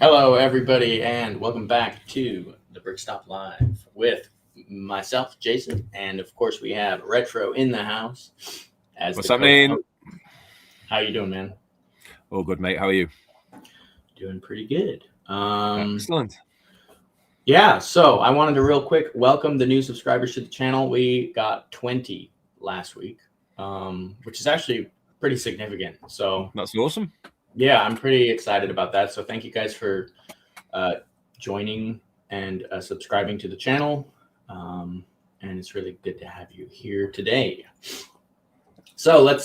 Hello, everybody, and welcome back to the Brickstop Live with myself, Jason, and of course we have Retro in the house as the What's happening? co-host. How you doing, man? All good, mate. How are you? Doing pretty good. Excellent. Yeah. So I wanted to real quick welcome the new subscribers to the channel. We got 20 last week, which is actually pretty significant. So That's awesome. yeah, I'm pretty excited about that. So thank you guys for uh, joining and subscribing to the channel. And it's really good to have you here today. So let's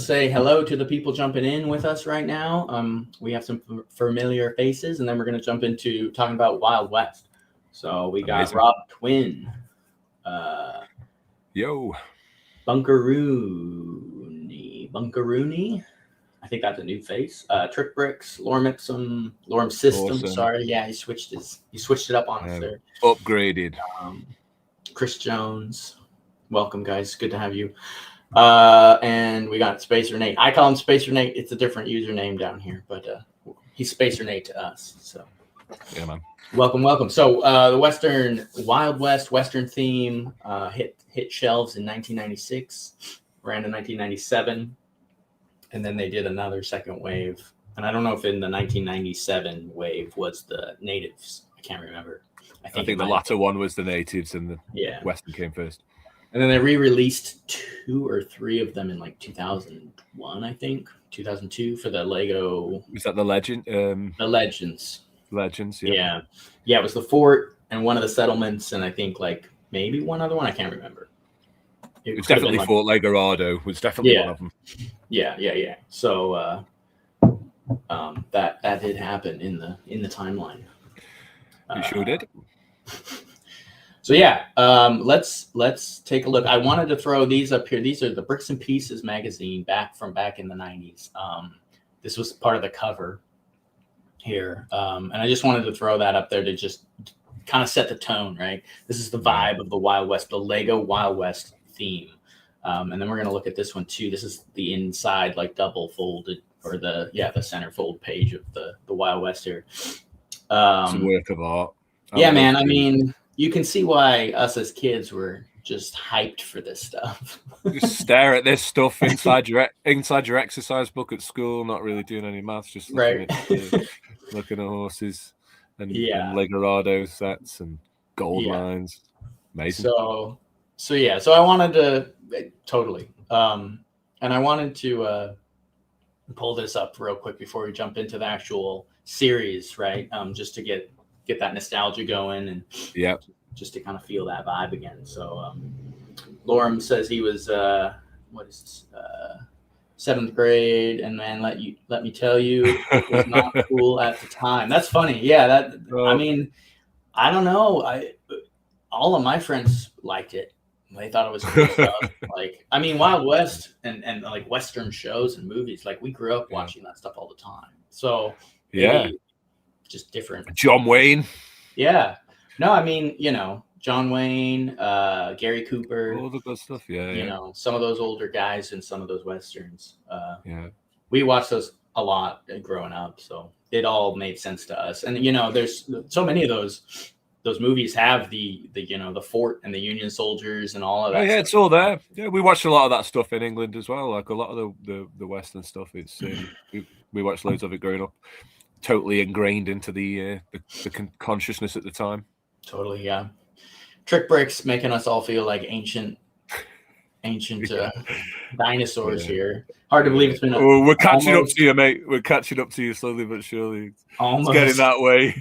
say hello to the people jumping in with us right now. We have some familiar faces, and then we're going to jump into talking about Wild West. So we got Amazing. Rob Twin, uh, Yo. Bunkaroony. I think that's a new face. Trick Bricks, Lorem System. Awesome. Sorry, yeah, he switched it up on us there. Upgraded. Um, Chris Jones, welcome guys, good to have you. And we got Spacer Nate. I call him Spacer Nate. It's a different username down here, but he's Spacer Nate to us. So Yeah, man. welcome. So the Western Wild West Western theme hit shelves in 1996, ran in 1997. And then they did another second wave. And I don't know if in the 1997 wave was the natives. I can't remember. I think the latter one was the natives and the Western came first. And then they re-released 2 or 3 of them in like 2001, I think, 2002 for the Lego. Was that the Legend? The Legends. Legends, yeah. Yeah, it was the fort and one of the settlements, and I think like maybe one other one. I can't remember. It was definitely like, Fort Legorado was definitely one of them. Yeah. So that did happen in the timeline. You sure did. So yeah, let's take a look. I wanted to throw these up here. These are the Bricks and Pieces magazine back in the 90s. This was part of the cover here, and I just wanted to throw that up there to just kind of set the tone. Right, this is the vibe of the Wild West, the Lego Wild West theme. And then we're gonna look at this one too. This is the inside, like double folded, or the center fold page of the Wild West here. It's a work of art. Yeah, man. I mean, you can see why us as kids were just hyped for this stuff. Just stare at this stuff inside your exercise book at school, not really doing any maths, just looking at horses and Legorado sets and gold mines. Amazing. So I wanted to totally, and I wanted to pull this up real quick before we jump into the actual series, right? Just to get that nostalgia going and just to kind of feel that vibe again. So Lorem says he was 7th grade, and man, let me tell you, it was not cool at the time. That's funny. Yeah, I mean, I don't know. All of my friends liked it. They thought it was cool stuff. Like, I mean, Wild West and like Western shows and movies, like we grew up watching that stuff all the time. So just different. John Wayne. Yeah. No, I mean, John Wayne, Gary Cooper, all the good stuff. You know, some of those older guys and some of those Westerns. We watched those a lot growing up, so it all made sense to us. And there's so many of those movies have the fort and the Union soldiers and all of that. Oh yeah, it's all there. Yeah, we watched a lot of that stuff in England as well. Like a lot of the Western stuff. It's we watched loads of it growing up. Totally ingrained into the consciousness at the time. Totally, yeah. Trick Bricks making us all feel like ancient dinosaurs here. Hard to believe it's been. We're catching up to you, mate. We're catching up to you slowly but surely. It's getting that way.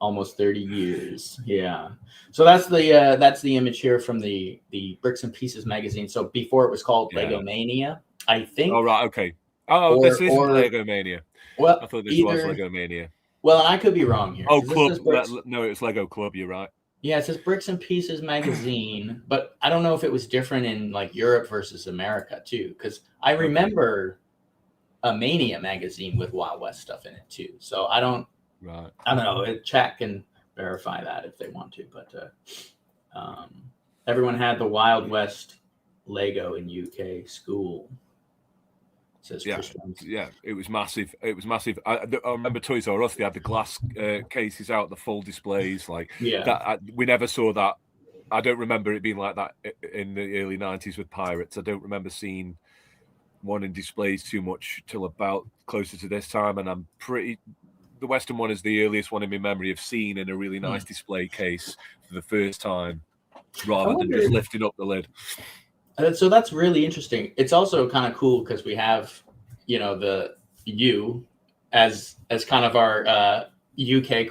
Almost 30 years. Yeah. So that's the image here from the Bricks and Pieces magazine. So before it was called Legomania, I think. Oh right, okay. Oh, this isn't Legomania. Well, I thought this was Legomania. Well, I could be wrong here. Oh, Club. No, it's Lego Club. You're right. Yeah, it says Bricks and Pieces magazine, but I don't know if it was different in like Europe versus America too, because I remember a Mania magazine with Wild West stuff in it too. So I don't know. Chat can verify that if they want to, but everyone had the Wild West Lego in UK school. says yeah, Tristram. yeah, it was massive. It was massive. I remember Toys R Us. They had the glass cases out, the full displays, like that. We never saw that. I don't remember it being like that in the early 90s with Pirates. I don't remember seeing one in displays too much till about closer to this time, and the Western one is the earliest one in my memory of seeing in a really nice display case for the first time, rather than just lifting up the lid. So that's really interesting. It's also kind of cool because we have, you as kind of our UK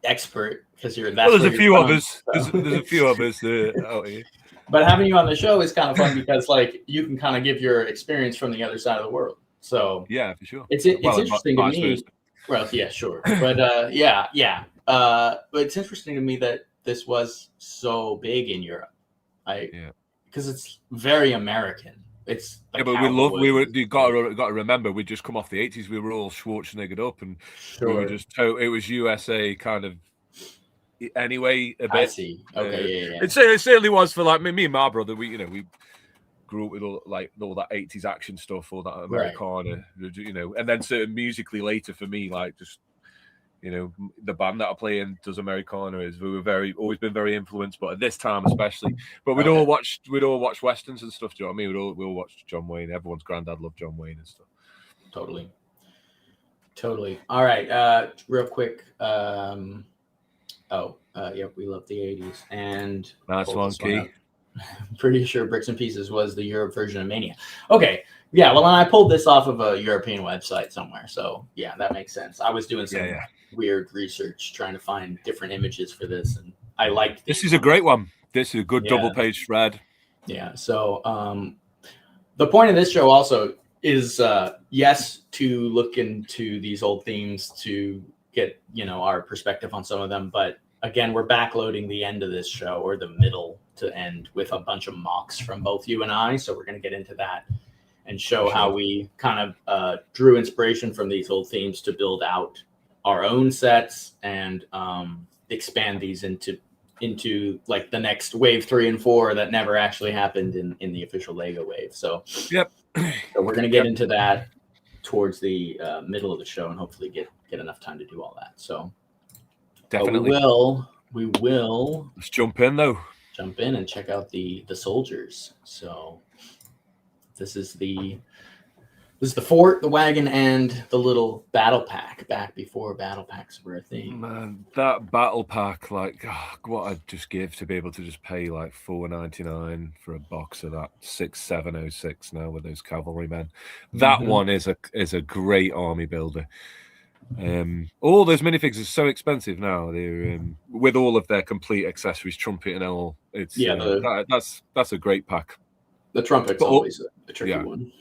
expert, because there's a few others. There's a few others out here. But having you on the show is kind of fun because like you can kind of give your experience from the other side of the world. So yeah, for sure. It's interesting to me. Well, yeah, sure. But but it's interesting to me that this was so big in Europe. Because it's very American. It's like but you got to remember, we just come off the 80s. We were all Schwarzeneggered up, and we were just it was USA kind of anyway a bit. I see. Okay, yeah. It certainly was for like me and my brother. We grew up with all that 80s action stuff, all that Americana, and then certain musically later for me, like just the band that I play in does Americana. We were always been very influenced, but at this time especially. But we'd all watch westerns and stuff. Do you know what I mean? We'd all watch John Wayne. Everyone's granddad loved John Wayne and stuff. Totally. All right, real quick. We love the 80s and nice one, Key. I'm pretty sure Bricks and Pieces was the Europe version of Mania. Okay. Yeah, well, I pulled this off of a European website somewhere. So, yeah, that makes sense. I was doing some weird research trying to find different images for this, and I liked this. Is a great one. This is a good double-page thread. Yeah, so the point of this show also is, yes, to look into these old themes to get, our perspective on some of them. But, again, we're backloading the end of this show, or the middle to end, with a bunch of mocks from both you and I. So we're going to get into that and show how we kind of drew inspiration from these old themes to build out our own sets and expand these into like the next wave 3 and 4 that never actually happened in the official Lego wave. So so we're going to get into that towards the middle of the show and hopefully get enough time to do all that. So definitely we will let's jump in and check out the soldiers. So this is the fort, the wagon, and the little battle pack back before battle packs were a thing. Man, that battle pack, like what I'd just give to be able to just pay like $4.99 for a box of that 6706 now with those cavalrymen. That one is a great army builder. All those minifigs are so expensive now. They're with all of their complete accessories, trumpet and all. It's that's a great pack. The trumpet's always a tricky one.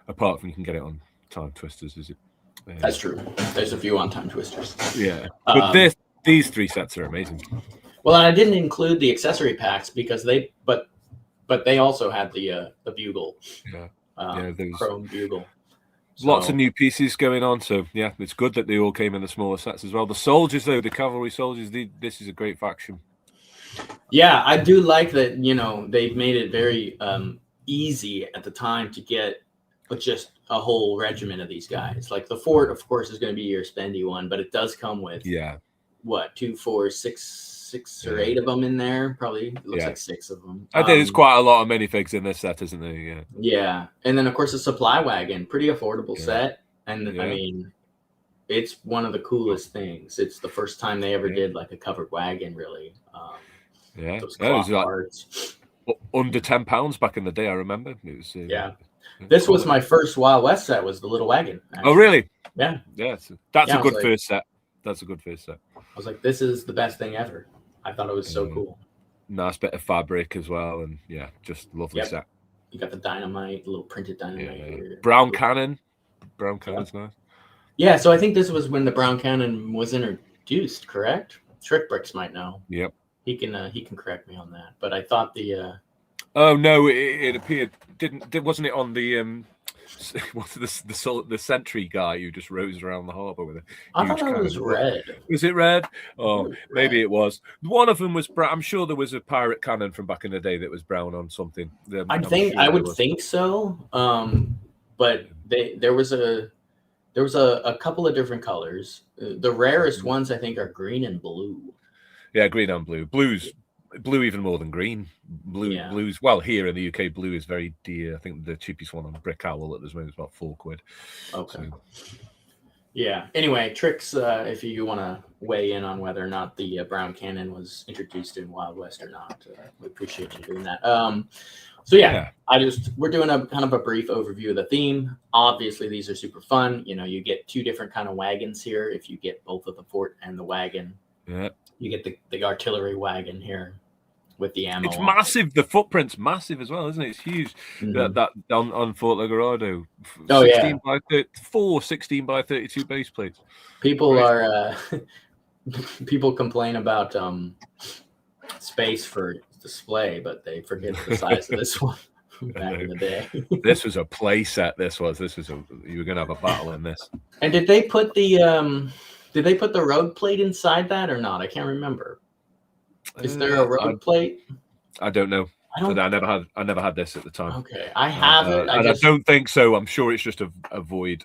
Apart from you can get it on Time Twisters, is it? That's true. There's a few on Time Twisters. Yeah, but these 3 sets are amazing. Well, and I didn't include the accessory packs because they also had the bugle. The chrome bugle. Lots of new pieces going on, so yeah, it's good that they all came in the smaller sets as well. The soldiers, though, the cavalry soldiers, this is a great faction. Yeah, I do like that. They've made it very easy at the time to get just a whole regiment of these guys. Like the fort, of course, is going to be your spendy one, but it does come with 2, 4, 6 or 8 of them in there. Probably it looks like 6 of them. I think there's quite a lot of minifigs in this set, isn't there? Yeah, and then of course the supply wagon, pretty affordable set, and I mean, it's one of the coolest things. It's the first time they ever did like a covered wagon, really. Those cloth parts. Under £10 back in the day. I remember it was. This was my first Wild West set. Was the little wagon? Actually. Oh, really? Yeah. That's a good first set. That's a good first set. I was like, this is the best thing ever. I thought it was so cool. Nice bit of fabric as well, and just lovely set. You got the dynamite, the little printed dynamite here. Brown cannon. Brown cannon's nice. Yeah, so I think this was when the brown cannon was introduced, correct? Trick Bricks might know. Yep. He can correct me on that. But I thought the oh no, it appeared wasn't it on the what's the sentry guy who just rows around the harbour with it? I thought it was red. Was it red? Oh, maybe it was. One of them was brown. I'm sure there was a pirate cannon from back in the day that was brown on something. I would think so. but there was a couple of different colors. The rarest ones I think are green and blue. Yeah, green and blue. Blue even more than green. Blues. Well, here in the UK, blue is very dear. I think the cheapest one on Brick Owl at this moment is about £4. Okay. So. Yeah. Anyway, Trix, if you want to weigh in on whether or not the brown cannon was introduced in Wild West or not, we appreciate you doing that. So yeah, we're doing a kind of a brief overview of the theme. Obviously, these are super fun. You get two different kind of wagons here. If you get both of the fort and the wagon, you get the artillery wagon here with the ammo. It's massive. The footprint's massive as well, isn't it? It's huge. Mm-hmm. That on Fort Legorado. 16 by 34, 16 by 32 base plates. People people complain about space for display, but they forget the size of this one back in the day. This was a play set. You were gonna have a battle in this. And did they put the road plate inside that or not? I can't remember. Is there a road plate? I don't know. I never had this at the time. Okay, I have it. I don't think so. I'm sure it's just a void.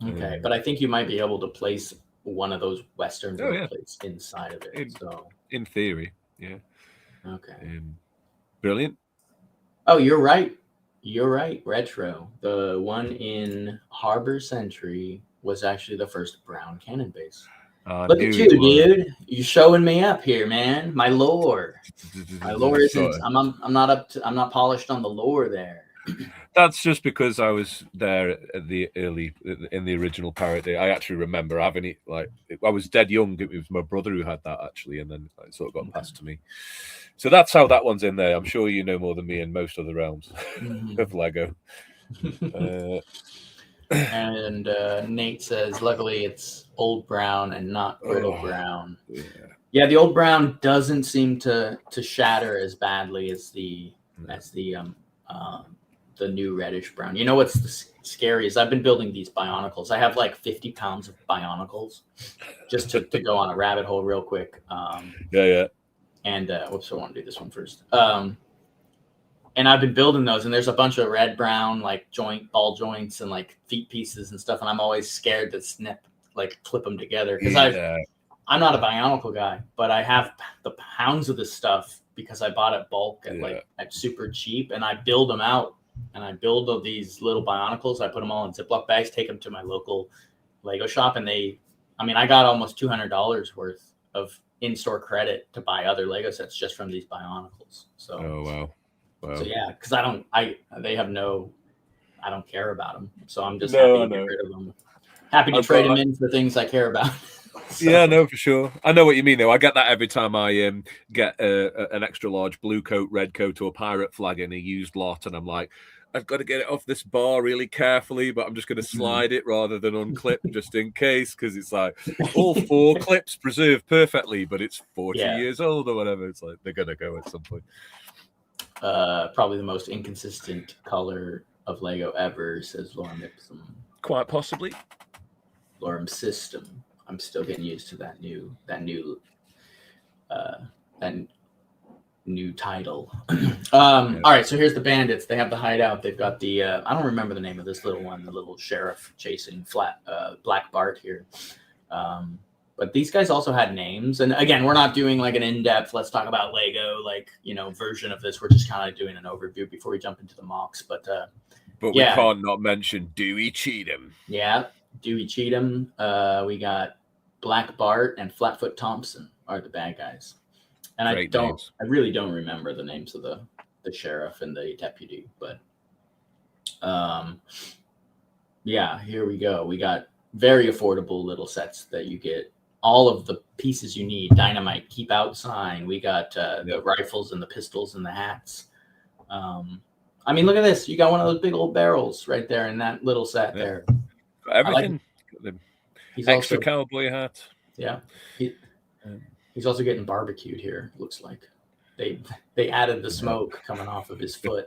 Okay, but I think you might be able to place one of those Western road plates inside of it. In theory, yeah. Okay. Brilliant. Oh, you're right. Retro. The one in Harbor Century was actually the first brown cannon base. Look at you, dude! You're showing me up here, man. My lore isn't. I'm not polished on the lore there. That's just because I was there at in the original parody. I actually remember having it. Like I was dead young. It was my brother who had that actually, and then it sort of got passed to me. So that's how that one's in there. I'm sure you know more than me in most other realms of Lego. And Nate says, luckily it's old brown and not brittle brown. Yeah, the old brown doesn't seem to shatter as badly as the new reddish brown. You know what's scary is I've been building these Bionicles. I have like 50 pounds of Bionicles just to go on a rabbit hole real quick. And whoops, I want to do this one first. And I've been building those, and there's a bunch of red, brown, like ball joints and like feet pieces and stuff. And I'm always scared to clip them together because I'm not a Bionicle guy, but I have the pounds of this stuff because I bought it bulk at super cheap, and I build them out. And I build these little Bionicles. I put them all in Ziploc bags, take them to my local Lego shop, and I got almost $200 worth of in-store credit to buy other Lego sets just from these Bionicles. So. Oh wow. So yeah, because I don't care about them. So I'm just happy to get rid of them. Happy to trade them in for things I care about. So. Yeah, no, for sure. I know what you mean though. I get that every time I get an extra large blue coat, red coat, or pirate flag in a used lot, and I'm like, I've got to get it off this bar really carefully, but I'm just going to slide it rather than unclip just in case, because it's like all 4 clips preserved perfectly, but it's 40 years old or whatever. It's like they're going to go at some point. Probably the most inconsistent color of Lego ever, says Lorem Ipsum. Quite possibly. Lorem System. I'm still getting used to that new title. All right, so here's the bandits. They have the hideout. They've got the I don't remember the name of this little one, the little sheriff chasing Black Bart here. But these guys also had names. And again, we're not doing like an in-depth, let's talk about Lego, version of this. We're just kind of doing an overview before we jump into the mocks. But we can't not mention Dewey Cheatham. Yeah, Dewey Cheatham. We got Black Bart and Flatfoot Thompson are the bad guys. And I really don't remember the names of the sheriff and the deputy. But here we go. We got very affordable little sets that you get. All of the pieces you need. Dynamite, keep out sign. We got the rifles and the pistols and the hats. Look at this. You got one of those big old barrels right there in that little set there. Everything. He's extra cowboy hat. Yeah. He's also getting barbecued here, looks like. They added the smoke coming off of his foot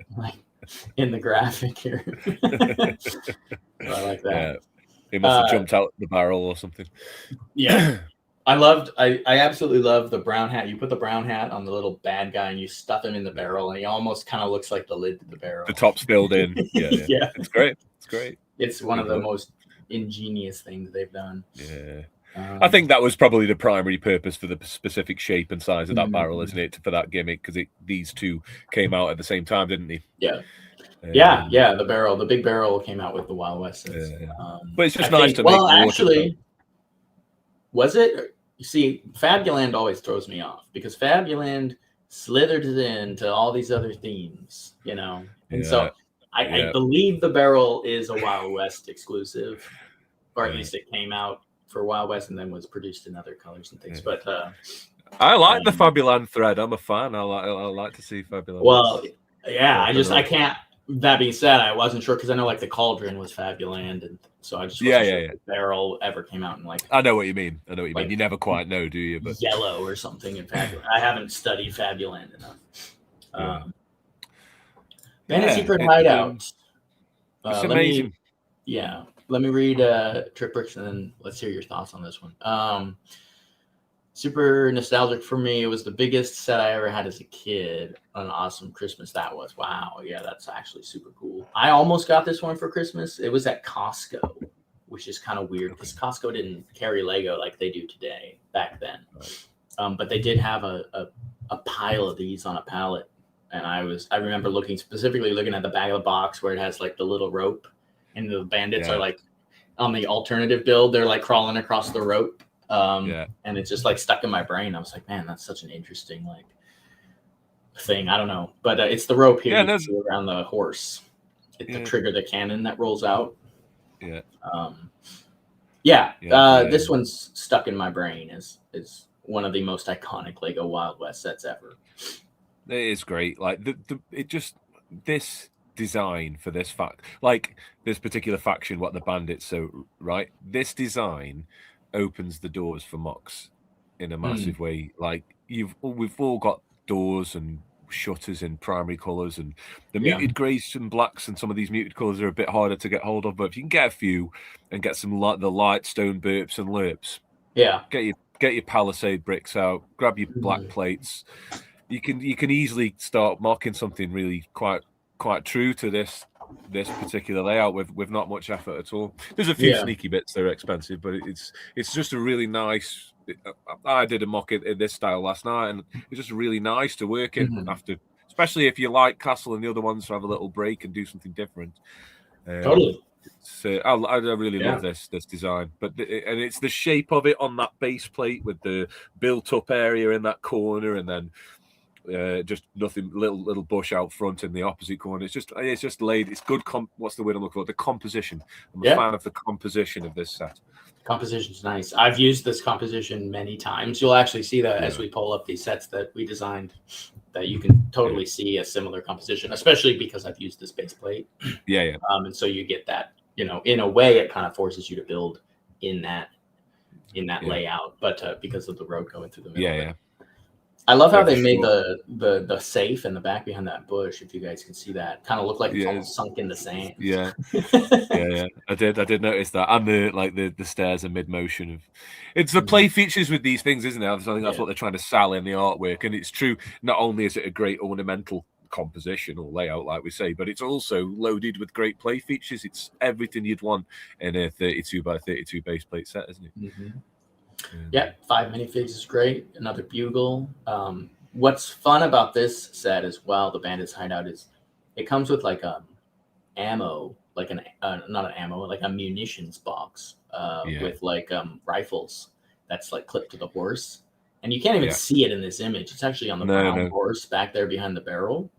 in the graphic here. I like that. Yeah. He must have jumped out the barrel or something. Yeah. I absolutely love the brown hat. You put the brown hat on the little bad guy and you stuff him in the barrel, and he almost kind of looks like the lid to the barrel. The top's filled in. Yeah, yeah. It's great. It's great. It's one of the most ingenious things they've done. Yeah. I think that was probably the primary purpose for the specific shape and size of that barrel, isn't it? For that gimmick, because these two came out at the same time, didn't they? Yeah. Yeah. The big barrel came out with the Wild West. But it's just nice to make. Well, actually, was it? You see, Fabuland always throws me off because Fabuland slithered into all these other themes, and so I believe the barrel is a Wild West exclusive, or at least it came out for Wild West and then was produced in other colors and things. But I like the Fabuland thread. I'm a fan. I like to see Fabuland. Well, yeah, I can't. That being said, I wasn't sure because I know like the Cauldron was Fabuland, and so I just wasn't sure if the barrel ever came out in like. I know what you mean. You never quite know, do you? But yellow or something in Fabuland. I haven't studied Fabuland enough. Fantasy Secret Hideout. It's amazing. Let me read Trick Bricks and then let's hear your thoughts on this one. Super nostalgic for me. It was the biggest set I ever had as a kid. An awesome Christmas that was. Wow. Yeah, that's actually super cool. I almost got this one for Christmas. It was at Costco, which is kind of weird because Costco didn't carry Lego like they do today back then. Right. But they did have a pile of these on a pallet. And I remember specifically looking at the back of the box where it has like the little rope and the bandits are like on the alternative build. They're like crawling across the rope. And it's just like stuck in my brain. I was like, man, that's such an interesting like thing. I don't know, but it's the rope here around the horse. It's to trigger the cannon that rolls out. This one's stuck in my brain is one of the most iconic Lego Wild West sets ever. It is great. Like this design for this this particular faction, what the bandits. So right, this design opens the doors for MOCs in a massive way. Like we've all got doors and shutters in primary colors, and the muted grays and blacks and some of these muted colors are a bit harder to get hold of. But if you can get a few and get some the light stone burps and lerps, get your palisade bricks out, grab your black plates. You can easily start mocking something really quite true to this particular layout with not much effort at all. There's a few sneaky bits that are expensive, but it's just a really nice. I did a mock in this style last night, and it's just really nice to work in after, especially if you like Castle and the other ones to have a little break and do something different. Totally. I really love this design, and it's the shape of it on that base plate with the built-up area in that corner, and then. Just nothing, little bush out front in the opposite corner. It's just laid. It's good. What's the word I'm looking for? The composition. I'm a fan of the composition of this set. Composition's nice. I've used this composition many times. You'll actually see that as we pull up these sets that we designed, that you can totally see a similar composition, especially because I've used this base plate. And so you get that, in a way it kind of forces you to build in that layout, but because of the road going through the middle. I love how they made the safe in the back behind that bush. If you guys can see that, kind of looked like it's almost sunk in the sand. Yeah. I did notice that, and the stairs are mid motion. It's the play features with these things, isn't it? I think that's what they're trying to sell in the artwork, and it's true. Not only is it a great ornamental composition or layout, like we say, but it's also loaded with great play features. It's everything you'd want in a 32 by 32 base plate set, isn't it? Mm-hmm. 5 minifigs is great. Another bugle. What's fun about this set as well, the Bandits Hideout, is it comes with like ammo, like not an ammo, like a munitions box with like rifles that's like clipped to the horse, and you can't even see it in this image. It's actually on the brown horse back there behind the barrel.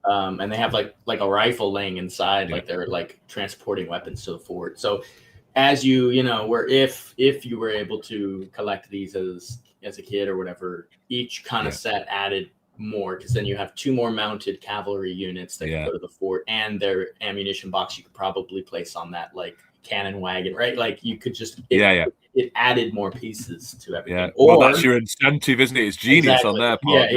And they have like a rifle laying inside, like they're like transporting weapons to the fort. So as you if you were able to collect these as a kid or whatever, each kind of set added more, because then you have 2 more mounted cavalry units that can go to the fort, and their ammunition box you could probably place on that like cannon wagon, right? Like you could just it added more pieces to everything. Well, that's your incentive, isn't it? It's genius on their part.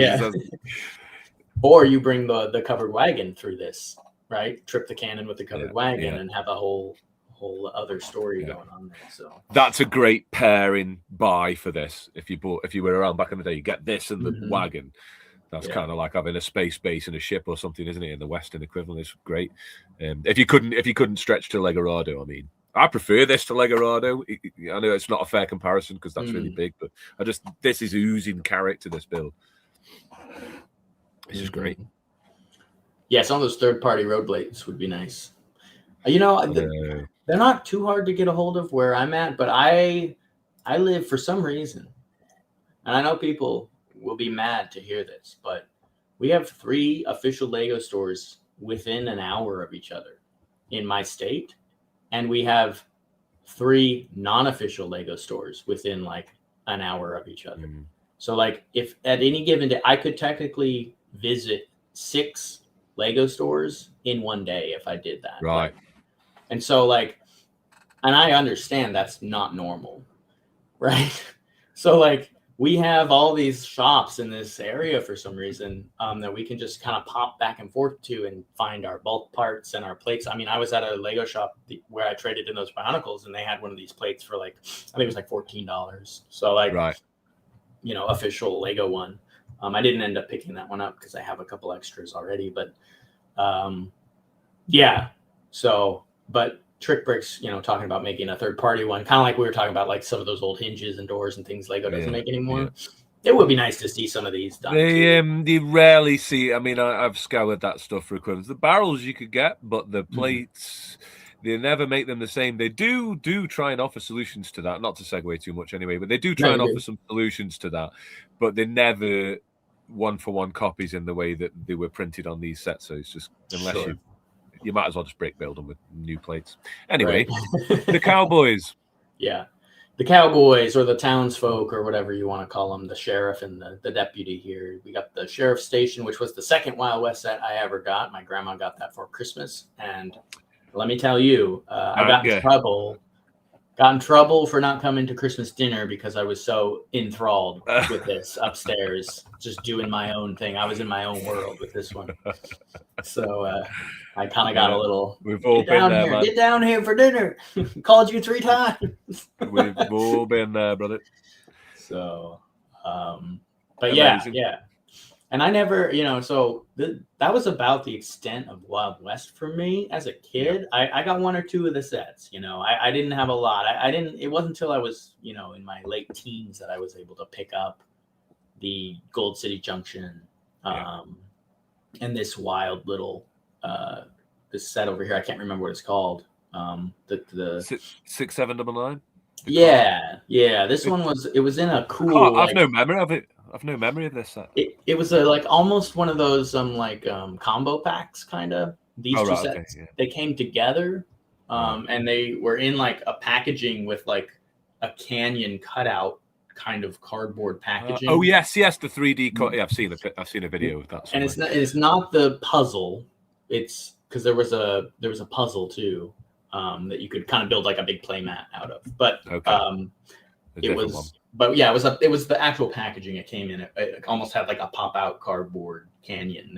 Or you bring the covered wagon through this, right? Trip the cannon with the covered wagon and have a whole whole other story going on there. So that's a great pairing buy for this. If you were around back in the day, you get this and the wagon. That's kind of like having a space base and a ship or something, isn't it? In the Western equivalent, it's great. If you couldn't stretch to Legorado, I mean, I prefer this to Legorado. I know it's not a fair comparison because that's really big, but this is oozing character. This build, this is great. Yeah, some of those third-party road blades would be nice. You know, they're not too hard to get a hold of where I'm at, but I live for some reason, and I know people will be mad to hear this, but we have 3 official Lego stores within an hour of each other in my state, and we have 3 non-official Lego stores within like an hour of each other. So like if at any given day, I could technically visit 6 Lego stores in one day if I did that. Right. And so like, and I understand that's not normal, right? So like, we have all these shops in this area for some reason that we can just kind of pop back and forth to and find our bulk parts and our plates. I mean, I was at a Lego shop where I traded in those Bionicles, and they had one of these plates for like, I think it was like $14. So like, you know, official Lego one. I didn't end up picking that one up because I have a couple extras already, but yeah. So, but Trick Bricks, you know, talking about making a third party one, kind of like we were talking about, like some of those old hinges and doors and things Lego doesn't make anymore. Yeah. It would be nice to see some of these done. You rarely see. I mean, I've scoured that stuff for equivalents. The barrels you could get, but the plates, they never make them the same. They do try and offer solutions to that. Not to segue too much, anyway, but they do try and offer some solutions to that. But they never one-for-one copies in the way that they were printed on these sets. So it's just unless you might as well just break build them with new plates. Anyway, the Cowboys. Yeah. The Cowboys, or the townsfolk, or whatever you want to call them, the sheriff and the deputy here. We got the sheriff's station, which was the second Wild West set I ever got. My grandma got that for Christmas. And let me tell you, I got in trouble for not coming to Christmas dinner because I was so enthralled with this upstairs, just doing my own thing. I was in my own world with this one. So I kind of got a little, we've all been there, man. Get down here for dinner. Called you 3 times. We've all been there, brother. So, but yeah. And I never, you know, so that was about the extent of Wild West for me as a kid. Yeah. I got 1 or 2 of the sets, you know, I didn't have a lot. It wasn't until I was, you know, in my late teens that I was able to pick up the Gold City Junction and this wild little, this set over here. I can't remember what it's called. The 6799. Yeah. This one was in a cool. I've no memory of it. I've no memory of this set. It was like almost one of those combo packs kind of. These 2 sets they came together, and they were in like a packaging with like a canyon cutout kind of cardboard packaging. Yes, the 3D. Yeah, I've seen a video of that. Somewhere. And it's not the puzzle. It's because there was a puzzle too that you could kind of build like a big play mat out of, but it was. One. But yeah, it was the actual packaging it came in. It almost had like a pop-out cardboard canyon.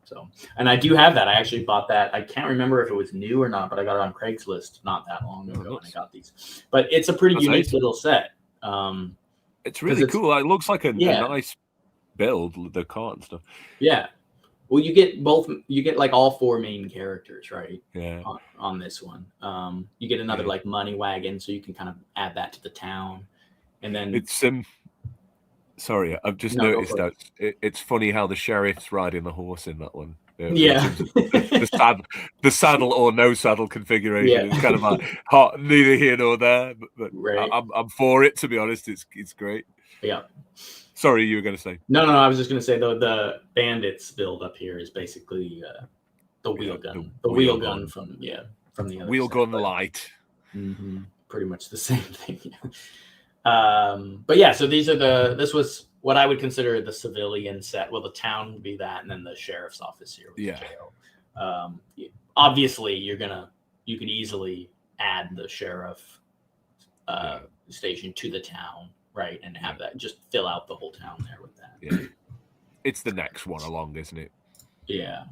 So, and I do have that. I actually bought that. I can't remember if it was new or not, but I got it on Craigslist not that long ago when I got these. But it's a pretty unique little set. It's really cool. It looks like a nice build, the cart and stuff. Yeah. Well, you get like all 4 main characters, right? Yeah. On this one. You get another like money wagon, so you can kind of add that to the town. And then it's sorry, I've just noticed that it's funny how the sheriff's riding the horse in that one. The saddle or no saddle configuration is kind of like hot, neither here nor there. But I'm for it, to be honest. It's great. Yeah. Sorry, you were going to say. No. I was just going to say the bandits build up here is basically the wheel gun. The wheel gun from the other wheel side, gun light. Pretty much the same thing. But yeah, so this was what I would consider the civilian set. Well, the town would be that, and then the sheriff's office here with the jail. Obviously, you could easily add the sheriff station to the town, right, and have that just fill out the whole town there with that. Yeah. It's the next one along, isn't it? Yeah.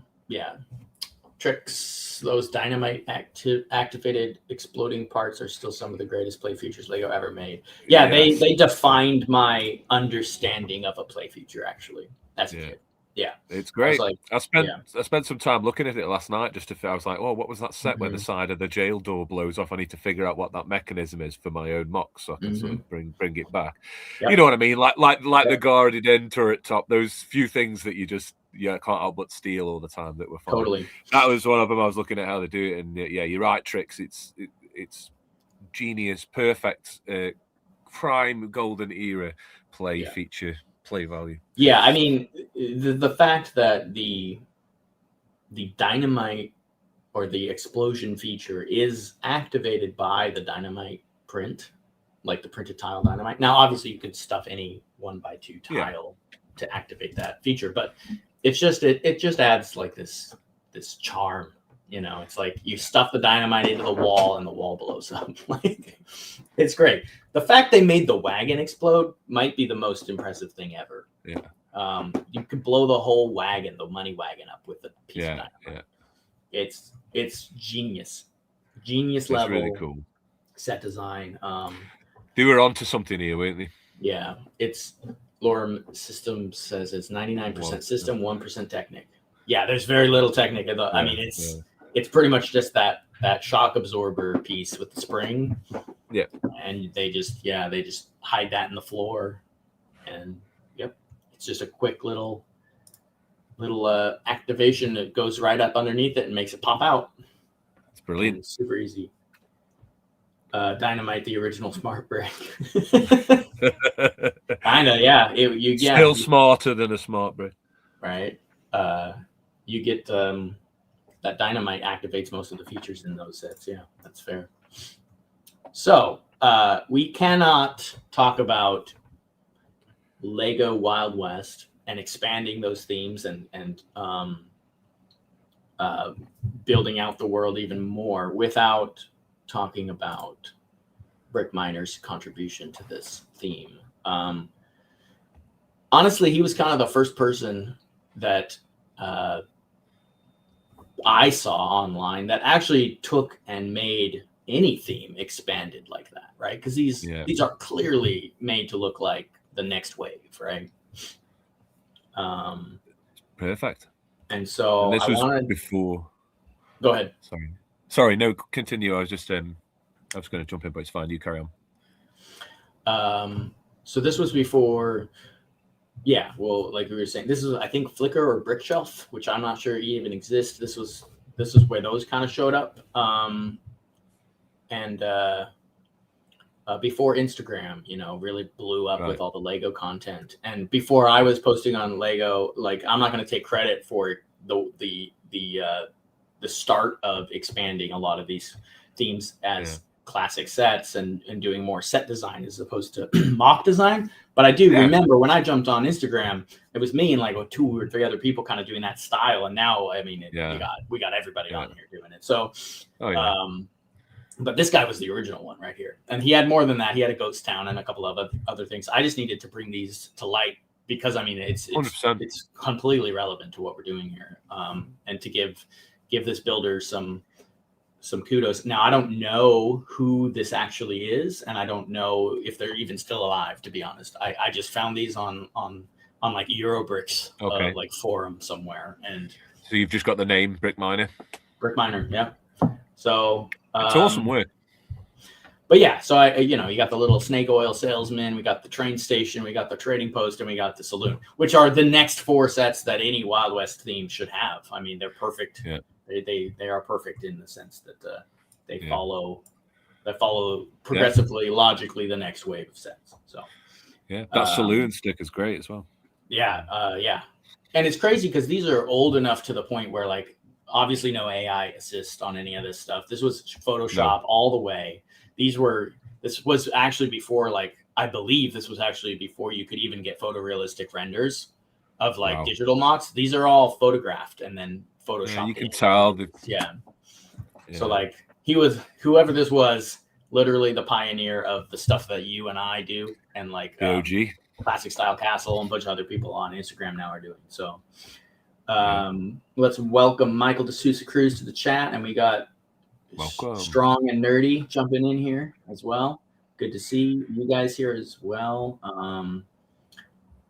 tricks, those dynamite activated exploding parts are still some of the greatest play features Lego ever made. Yeah, Yes. they defined my understanding of a play feature, actually, as a kid. Yeah, it's great. I spent some time looking at it last night just to. I was like, oh, what was that set where the side of the jail door blows off? I need to figure out what that mechanism is for my own mock, so I can sort of bring it back. Yep. You know what I mean? Like the guarded end turret top. Those few things that you just can't help but steal all the time that were fun. Totally. That was one of them. I was looking at how they do it, and yeah, you're right, Tricks. It's genius, perfect, prime golden era play feature. Play value. Yeah, I mean, the fact that the dynamite or the explosion feature is activated by the dynamite print, like the printed tile dynamite. Now, obviously, you could stuff any 1x2 tile to activate that feature, but it's just it just adds like this charm. It's like you stuff the dynamite into the wall and the wall blows up. Like, it's great. The fact they made the wagon explode might be the most impressive thing ever. Yeah. You could blow the whole wagon, the money wagon, up with a piece of dynamite. Yeah. It's genius. Genius That's level. Really cool. Set design. They were onto something here, weren't they? Yeah. It's Lorem Systems says it's 99% system, 1% Technic. Yeah, there's very little Technic. I mean, it's pretty much just that shock absorber piece with the spring. Yeah. And they just hide that in the floor. And it's just a quick little activation that goes right up underneath it and makes it pop out. It's brilliant. It's super easy. Dynamite, the original smart brick. Kinda, yeah. Still smarter than a smart brick. Right. You get that dynamite activates most of the features in those sets. Yeah, that's fair. So we cannot talk about Lego Wild West and expanding those themes and building out the world even more without talking about Brick Miner's contribution to this theme. Honestly, he was kind of the first person that I saw online that actually took and made any theme expanded like that, right? Because these are clearly made to look like the next wave, right? Perfect. And so this was before. Go ahead. Sorry. No, continue. I was just I was going to jump in, but it's fine. You carry on. So this was before. Yeah, well, like we were saying, this is, I think, Flickr or Brickshelf, which I'm not sure even exists. This was where those kind of showed up, and before Instagram, really blew up with all the Lego content, and before I was posting on Lego, like I'm not going to take credit for the start of expanding a lot of these themes as classic sets and doing more set design as opposed to mock design. But I do remember when I jumped on Instagram, it was me and like 2 or 3 other people kind of doing that style. And now, I mean, we got everybody on here doing it. So, but this guy was the original one right here. And he had more than that. He had a ghost town and a couple of other things. I just needed to bring these to light because, I mean, it's completely relevant to what we're doing here. And to give this builder some kudos. Now, I don't know who this actually is, and I don't know if they're even still alive, to be honest. I just found these on like Eurobricks, like forum somewhere. And so you've just got the name Brick Miner? Brick Miner, yeah. So it's awesome work. But yeah, so you got the little snake oil salesman, we got the train station, we got the trading post, and we got the saloon, which are the next 4 sets that any Wild West theme should have. I mean, they're perfect. Yeah. They are perfect in the sense that they follow progressively, logically the next wave of sets. So that saloon stick is great as well. Yeah, and it's crazy because these are old enough to the point where like obviously no AI assist on any of this stuff. This was Photoshop all the way. This was actually before, like, I believe this was actually before you could even get photorealistic renders of like digital mocks. These are all photographed and then Photoshop. Yeah, you can tell. So like whoever this was, literally the pioneer of the stuff that you and I do, and like OG Classic Style Castle and a bunch of other people on Instagram now are doing. So Let's welcome Michael DeSouza Cruz to the chat, and we got Strong and Nerdy jumping in here as well. Good to see you guys here as well.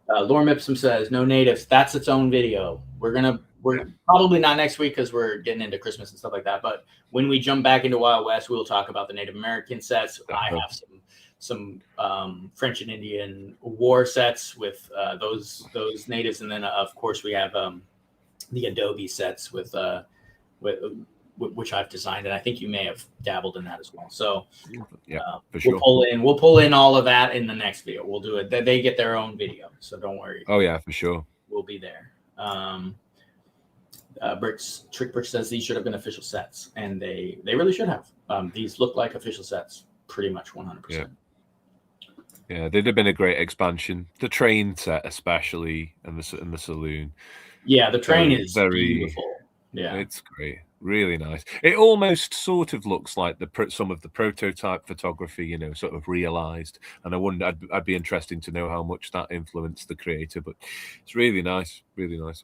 Lorem Ipsum says no natives. That's its own video. We're probably not next week because we're getting into Christmas and stuff like that. But when we jump back into Wild West, we'll talk about the Native American sets. I have some French and Indian war sets with those natives, and then of course we have the Adobe sets with which I've designed, and I think you may have dabbled in that as well. So for sure. We'll pull in all of that in the next video. We'll do it. They get their own video, so don't worry. Oh yeah, for sure. We'll be there. Trick Brick says these should have been official sets, and they really should have. These look like official sets, pretty much 100%. Yeah, they'd have been a great expansion. The train set, especially, and the saloon. Yeah, the train is very beautiful. Yeah, it's great. Really nice. It almost sort of looks like some of the prototype photography, sort of realized. And I wonder, I'd be interested to know how much that influenced the creator. But it's really nice, really nice.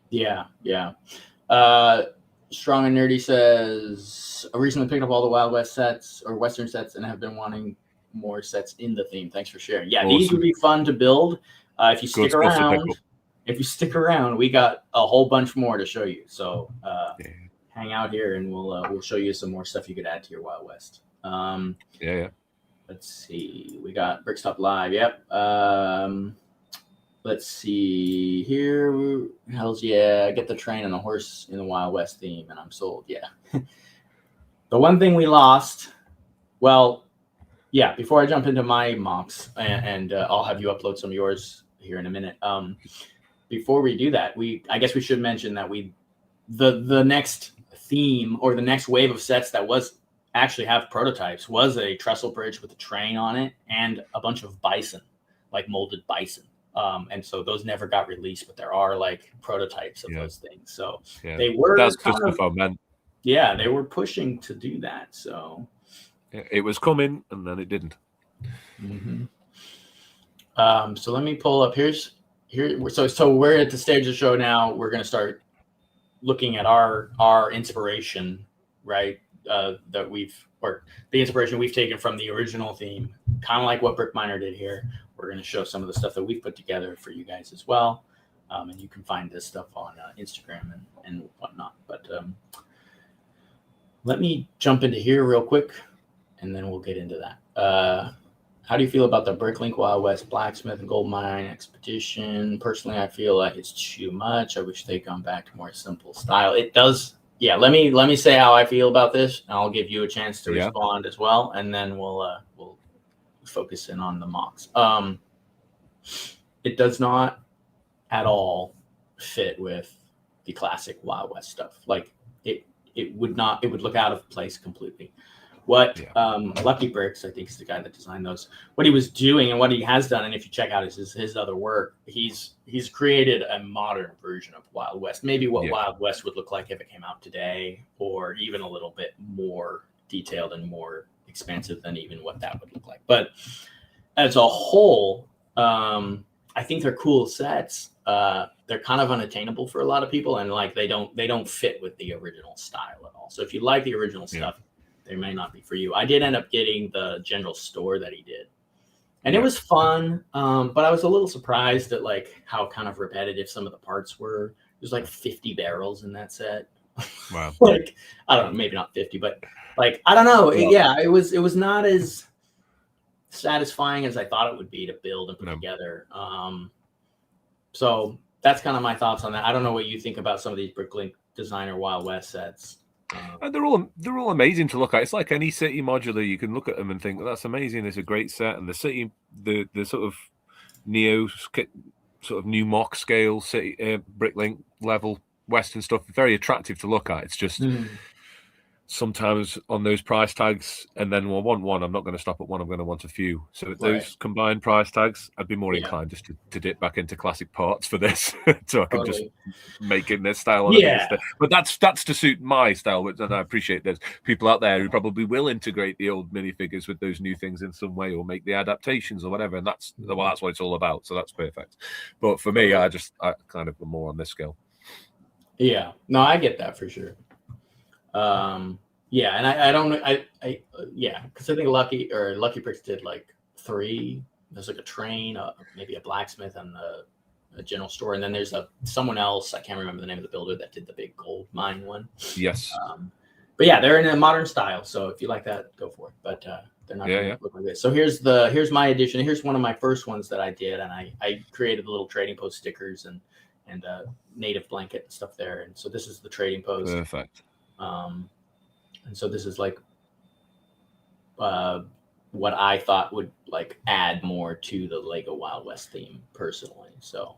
Yeah. Strong and Nerdy says, I recently picked up all the Wild West sets or Western sets and have been wanting more sets in the theme. Thanks for sharing. Yeah, awesome. These would be fun to build. If you stick around, we got a whole bunch more to show you. So hang out here, and we'll show you some more stuff you could add to your Wild West. Let's see. We got Brickstop Live. Yep. Let's see here. Hells yeah. Get the train and the horse in the Wild West theme, and I'm sold. Yeah. The one thing we lost, before I jump into my mocks, and I'll have you upload some of yours here in a minute. Before we do that, I guess we should mention that the next theme or the next wave of sets that was actually have prototypes was a trestle bridge with a train on it and a bunch of bison, like molded bison. And so those never got released, but there are like prototypes of those things. So they were they were pushing to do that. So it was coming, and then it didn't. Mm-hmm. So let me pull up here. So we're at the stage of the show now. We're going to start looking at our inspiration, right? The inspiration we've taken from the original theme, kind of like what Brick Miner did here. We're going to show some of the stuff that we've put together for you guys as well. And you can find this stuff on Instagram and whatnot. But let me jump into here real quick, and then we'll get into that. How do you feel about the Bricklink Wild West Blacksmith and Gold Mine Expedition? Personally, I feel like it's too much. I wish they'd gone back to more simple style. It does. Yeah, let me say how I feel about this, and I'll give you a chance to respond as well, and then we'll focus in on the mocks. It does not at all fit with the classic Wild West stuff. Like it would look out of place completely. What Lucky Bricks, I think, is the guy that designed those. What he was doing and what he has done, and if you check out his other work, he's created a modern version of Wild West. Maybe what Wild West would look like if it came out today, or even a little bit more detailed and more expansive than even what that would look like. But as a whole, I think they're cool sets. They're kind of unattainable for a lot of people, and like they don't fit with the original style at all. So if you like the original stuff, they may not be for you. I did end up getting the general store that he did, and it was fun. But I was a little surprised at like how kind of repetitive some of the parts were. There's like 50 barrels in that set. Wow. Like, I don't know, maybe not 50, but like, I don't know. It was not as satisfying as I thought it would be to build and put together. So that's kind of my thoughts on that. I don't know what you think about some of these Bricklink Designer Wild West sets. They're all amazing to look at. It's like any city modular. You can look at them and think, well, that's amazing. It's a great set. And the city, the sort of sort of new mock scale city Bricklink level Western stuff, very attractive to look at. It's just sometimes on those price tags, and then we'll want one. I'm not going to stop at one. I'm going to want a few. So at those combined price tags, I'd be more inclined just to dip back into classic parts for this, so I can just make it this style. But that's to suit my style, and I appreciate there's people out there who probably will integrate the old minifigures with those new things in some way, or make the adaptations or whatever. And that's what it's all about. So that's perfect. But for me, I kind of am more on this scale. Yeah, no, I get that for sure. Yeah, and I don't know, yeah, because I think Lucky Bricks did like 3. There's like a train, maybe a blacksmith, and a general store, and then there's someone else, I can't remember the name of the builder, that did the big gold mine one. Yes. But yeah, they're in a modern style, so if you like that, go for it. But they're not going to look like this. So here's my edition. Here's one of my first ones that I did, and I created the little trading post stickers and native blanket and stuff there. And so this is the trading post. Perfect. And so this is like what I thought would like add more to the Lego Wild West theme personally. So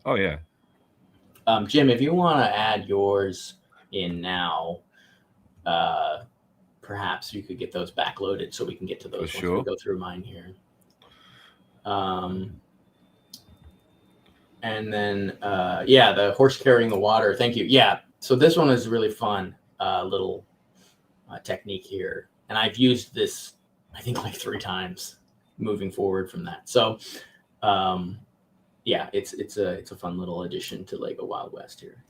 Jim, if you want to add yours in now, perhaps you could get those backloaded so we can get to those once we go through mine here. And then the horse carrying the water. Thank you. Yeah. So this one is really fun. Little technique here, and I've used this I think like 3 times moving forward from that. So it's a fun little addition to Lego Wild West here.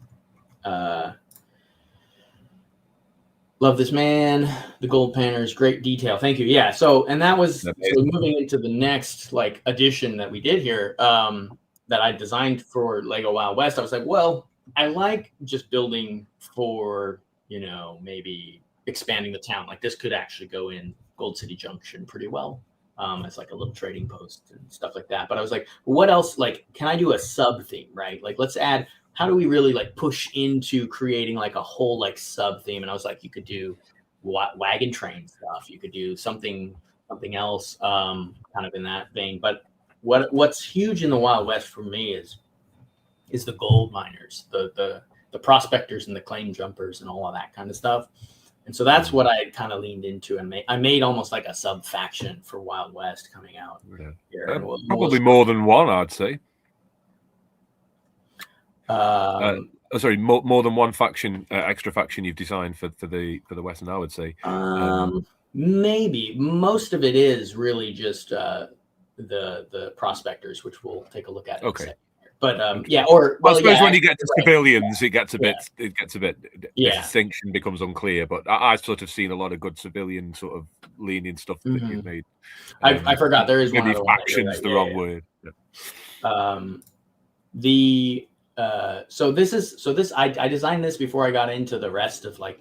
Love this man. The gold panners, great detail. Thank you. Yeah. So, and that was so moving into the next like addition that we did here, that I designed for Lego Wild West. I was like, well, I like just building for, maybe expanding the town. Like this could actually go in Gold City Junction pretty well. As like a little trading post and stuff like that. But I was like, what else? Like, can I do a sub theme, right? Like, let's add, how do we really like push into creating like a whole like sub theme? And I was like, you could do wagon train stuff. You could do something else, kind of in that vein. But what's huge in the Wild West for me is the gold miners, the prospectors and the claim jumpers and all of that kind of stuff. And so that's what I kind of leaned into and I made almost like a sub faction for Wild West coming out here. Probably more than one, I'd say. Sorry, more than one faction, extra faction you've designed for the Western, I would say. Maybe most of it is really just the prospectors, which we'll take a look at. Okay. But I suppose when you get to civilians, it gets a bit. The distinction becomes unclear. But I've sort of seen a lot of good civilian sort of leaning stuff that you've made. I forgot there is maybe faction's the wrong word. I designed this before I got into the rest of like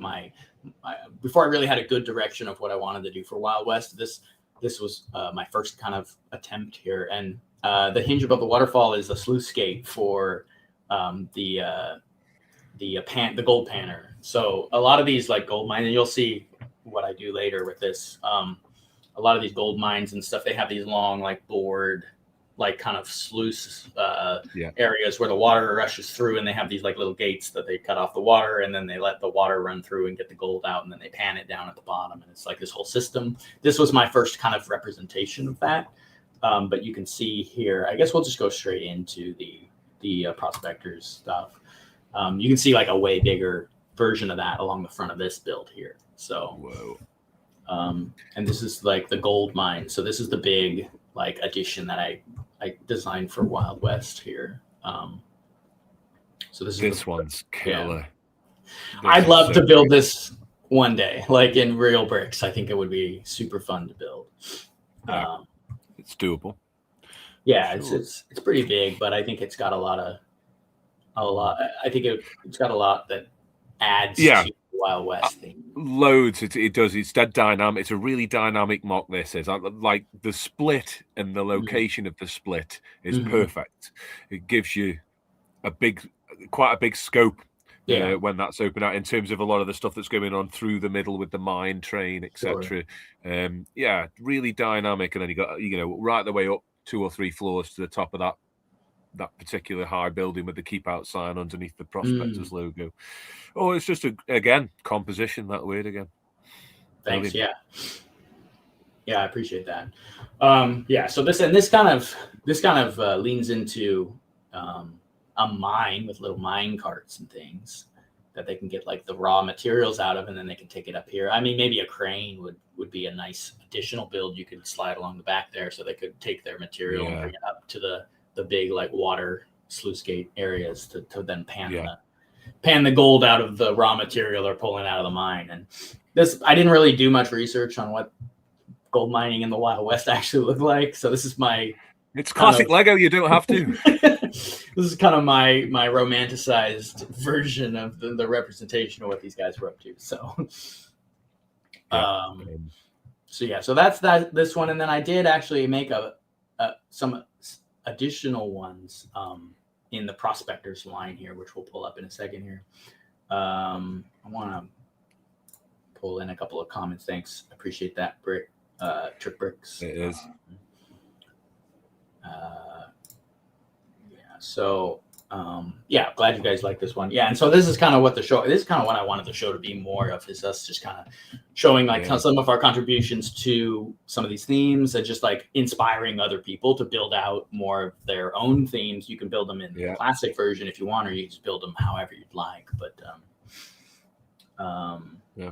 before I really had a good direction of what I wanted to do for Wild West. This was my first kind of attempt here, and the hinge above the waterfall is a sluice gate for the gold panner. So a lot of these like gold mines, and you'll see what I do later with this. A lot of these gold mines and stuff, they have these long like board, like kind of sluice areas where the water rushes through, and they have these like little gates that they cut off the water, and then they let the water run through and get the gold out, and then they pan it down at the bottom, and it's like this whole system. This was my first kind of representation of that. But you can see here, I guess we'll just go straight into the prospectors stuff. You can see like a way bigger version of that along the front of this build here. So, and this is like the gold mine. So this is the big like addition that I designed for Wild West here. So this one's killer. Yeah. I'd love to build this one day, like in real bricks. I think it would be super fun to build. It's doable. Yeah, sure. It's pretty big, but I think it's got a lot. I think it's got a lot that adds to the Wild West thing. Loads. It does. It's dead dynamic. It's a really dynamic mock. This is like the split and the location of the split is perfect. It gives you quite a big scope. When that's open out in terms of a lot of the stuff that's going on through the middle with the mine train, etc. Sure. Really dynamic, and then you got right the way up 2 or 3 floors to the top of that particular high building with the keep out sign underneath the prospectors logo. Oh, it's just again composition, that word again. Thanks. Brilliant. Yeah, I appreciate that. So this kind of leans into a mine with little mine carts and things that they can get like the raw materials out of, and then they can take it up here. I mean, maybe a crane would be a nice additional build. You could slide along the back there so they could take their material and bring it up to the big like water sluice gate areas to then pan pan the gold out of the raw material they're pulling out of the mine. And this, I didn't really do much research on what gold mining in the Wild West actually looked like. So this is my... It's classic Lego. You don't have to. This is kind of my romanticized version of the representation of what these guys were up to. So, so that's this one. And then I did actually make some additional ones in the prospectors line here, which we'll pull up in a second here. I want to pull in a couple of comments. Thanks. Appreciate that, Trick Bricks. It is. Glad you guys like this one. Yeah, and so this is kind of what the show. This is kind of what I wanted the show to be more of. Is us just kind of showing some of our contributions to some of these themes, and just like inspiring other people to build out more of their own themes. You can build them in the classic version if you want, or you just build them however you'd like. But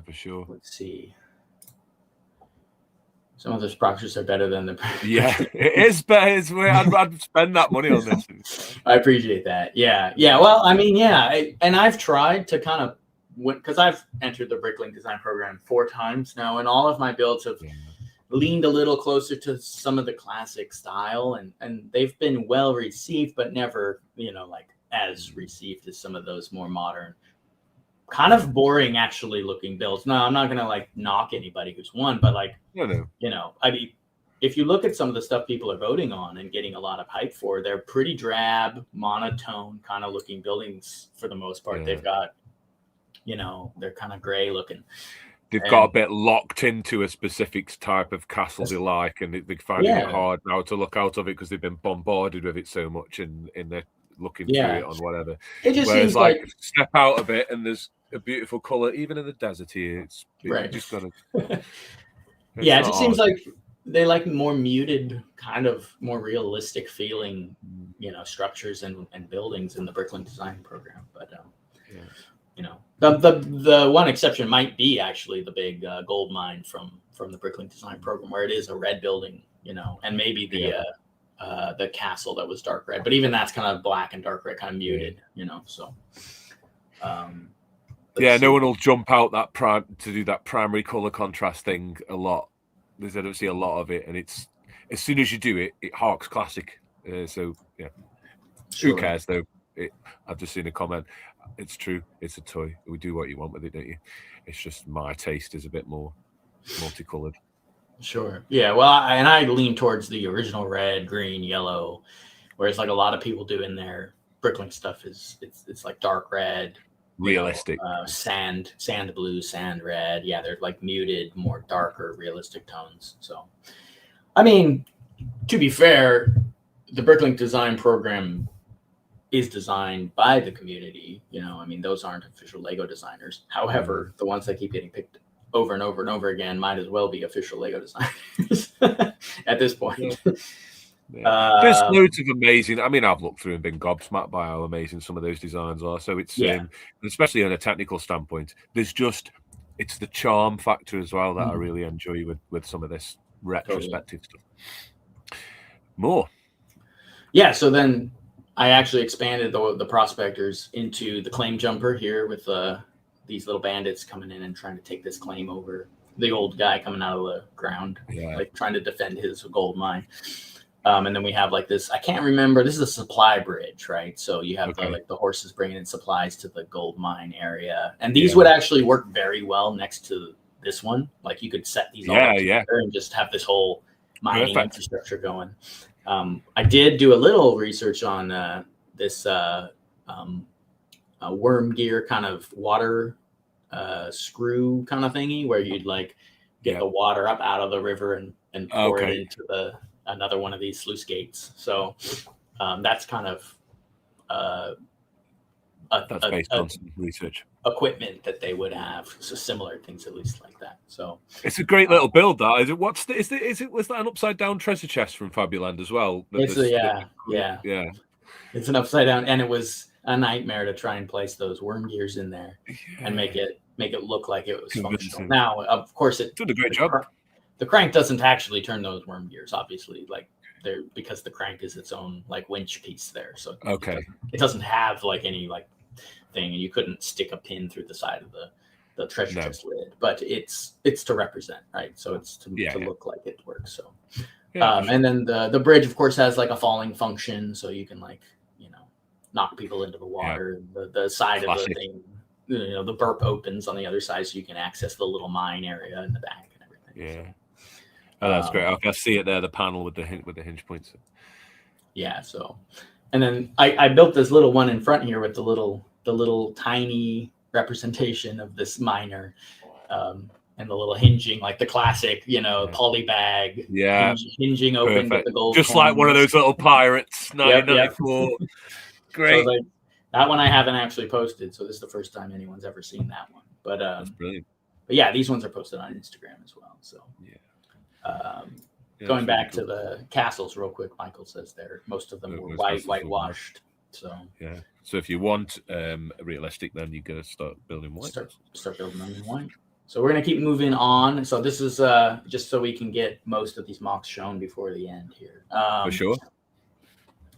for sure. Let's see. Some of those proctors are better than the... Yeah, it is better. I'd spend that money on this. I appreciate that. Yeah. Well, I mean, and I've tried to kind of... Because I've entered the Bricklink design program 4 times now, and all of my builds have leaned a little closer to some of the classic style, and they've been well received, but never, like as received as some of those more modern, kind of boring actually looking builds. No, I'm not gonna like knock anybody who's won, but like I mean, if you look at some of the stuff people are voting on and getting a lot of hype for, they're pretty drab, monotone kind of looking buildings for the most part. They've got, they're kind of gray looking. They've got a bit locked into a specific type of castle they like, and they're finding it hard now to look out of it because they've been bombarded with it so much in their looking through it on whatever. It just seems like step out of it and there's a beautiful color, even in the desert here. It's just got to. It just seems like they like more muted, kind of more realistic feeling, structures and buildings in the Bricklink design program. But the one exception might be actually the big gold mine from the Bricklink design program, where it is a red building, and maybe the castle that was dark red, but even that's kind of black and dark red, kind of muted, so. No one will jump out to do that primary color contrast thing a lot. I don't see a lot of it, and it's as soon as you do it, it harks classic. Who cares though? I've just seen a comment. It's true. It's a toy. We do what you want with it, don't you? It's just my taste is a bit more multicolored. Sure. Yeah. Well, I lean towards the original red, green, yellow, whereas like a lot of people do in their Bricklink stuff it's like dark red. Realistic, sand blue, sand red. Yeah, they're like muted, more darker, realistic tones. So, I mean, to be fair, the Bricklink design program is designed by the community. I mean, those aren't official Lego designers. However, the ones that keep getting picked over and over and over again might as well be official Lego designers at this point. There's loads of amazing. I mean, I've looked through and been gobsmacked by how amazing some of those designs are. So it's especially on a technical standpoint, it's the charm factor as well that I really enjoy with some of this retrospective stuff. More. Yeah. So then I actually expanded the prospectors into the claim jumper here with these little bandits coming in and trying to take this claim over. The old guy coming out of the ground, like trying to defend his gold mine. And then we have like this, I can't remember, this is a supply bridge, right? So you have the horses bringing in supplies to the gold mine area. And these would actually work very well next to this one. Like you could set these all together and just have this whole mining infrastructure going. I did do a little research on this worm gear kind of water screw kind of thingy where you'd like get the water up out of the river and pour it into another one of these sluice gates. So that's kind of that's based on some research equipment that they would have. So similar things, at least like that. So it's a great little build. That is it. Was that an upside down treasure chest from Fabuland as well? It's It's an upside down, and it was a nightmare to try and place those worm gears in there and make it look like it was functional. Now, of course, it did a great job. The crank doesn't actually turn those worm gears, obviously, because the crank is its own like winch piece there. So it doesn't have like any like thing, and you couldn't stick a pin through the side of the treasure chest lid. But it's to represent, right? So it's to look like it works. So, and then the bridge, of course, has like a falling function, so you can like knock people into the water. The side of the thing, the burp opens on the other side, so you can access the little mine area in the back and everything. Yeah. Oh, that's great. I see it there, the panel with the hinge points. Yeah. So, and then I built this little one in front here with the little tiny representation of this miner, and the little hinging, like the classic, poly bag. Yeah. Hinging open with the gold. Just like one of those little pirates, 1994. Yep. Great. So that one I haven't actually posted, so this is the first time anyone's ever seen that one. But that's brilliant. But yeah, these ones are posted on Instagram as well. So going back to the castles real quick, Michael says there most of them were whitewashed. So yeah. So if you want realistic, then you gotta start building white. Start building them in white. So we're gonna keep moving on. So this is just so we can get most of these mocks shown before the end here. For sure.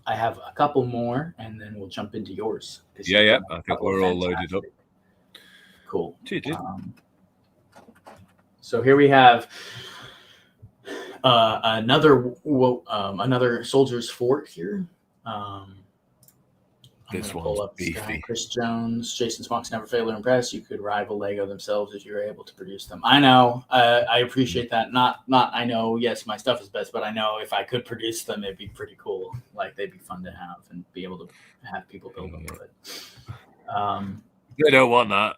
I have a couple more, and then we'll jump into yours. Yeah. I think we're all loaded up. Cool. Cheers. So here we have another soldier's fort here. This one's beefy. Chris Jones, Jason's mocks never fail to impress. You could rival Lego themselves if you're able to produce them. I know. I appreciate that. Not. I know. Yes, my stuff is best, but I know if I could produce them, it'd be pretty cool. Like they'd be fun to have and be able to have people build them. But, they don't want that.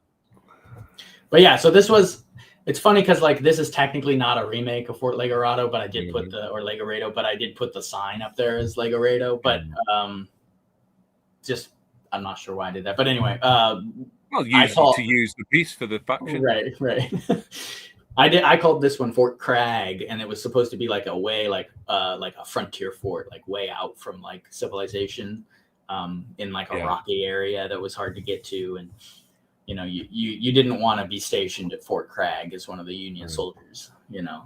But yeah, so this was. It's funny because like this is technically not a remake of Fort Legorado, but I did put Legorado, but I did put the sign up there as Legorado. But just I'm not sure why I did that. But anyway, to use the piece for the faction. Right. I called this one Fort Crag, and it was supposed to be like like a frontier fort, like way out from like civilization, in like a rocky area that was hard to get to, and you didn't want to be stationed at Fort Crag as one of the Union soldiers,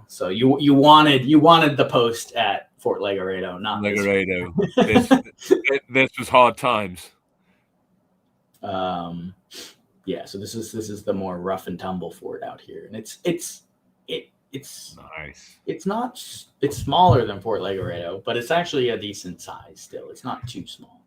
so you wanted the post at Fort Legorado, not Legorado. This was hard times. Yeah, so this is the more rough and tumble fort out here, and it's nice. It's smaller than Fort Legorado, but it's actually a decent size still. It's not too small.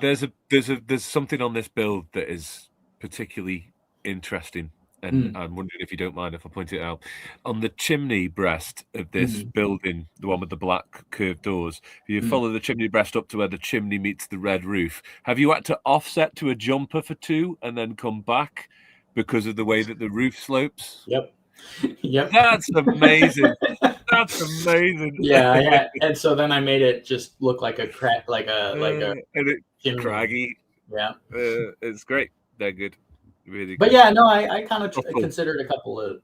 There's something on this build that is particularly interesting, and I'm wondering if you don't mind if I point it out. On the chimney breast of this building, the one with the black curved doors, if you follow the chimney breast up to where the chimney meets the red roof, have you had to offset to a jumper for 2 and then come back because of the way that the roof slopes? Yep. That's amazing. That's amazing. Yeah, and so then I made it just look like a craggy. Yeah, it's great. They're good. Really but yeah, no, I kind of considered a couple of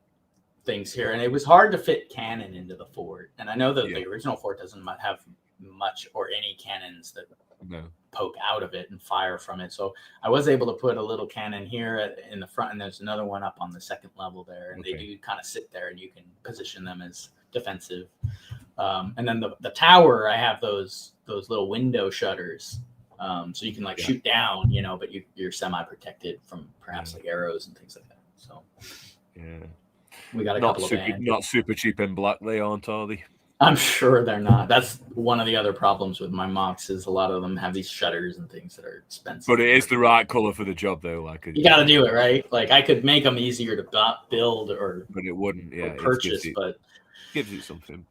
things here, and it was hard to fit cannon into the fort. And I know that the original fort doesn't have much or any cannons that poke out of it and fire from it. So I was able to put a little cannon here in the front, and there's another one up on the second level there, and they do kind of sit there, and you can position them as defensive. And then the tower, I have those little window shutters. So you can shoot down, but you're semi-protected from perhaps like arrows and things like that. So we got a couple of not super cheap in black, they aren't, are they? I'm sure they're not. That's one of the other problems with my mocks is a lot of them have these shutters and things that are expensive. But it is the right color for the job, though. You got to do it right. Like I could make them easier to build but it wouldn't. Yeah, purchase, but gives you something.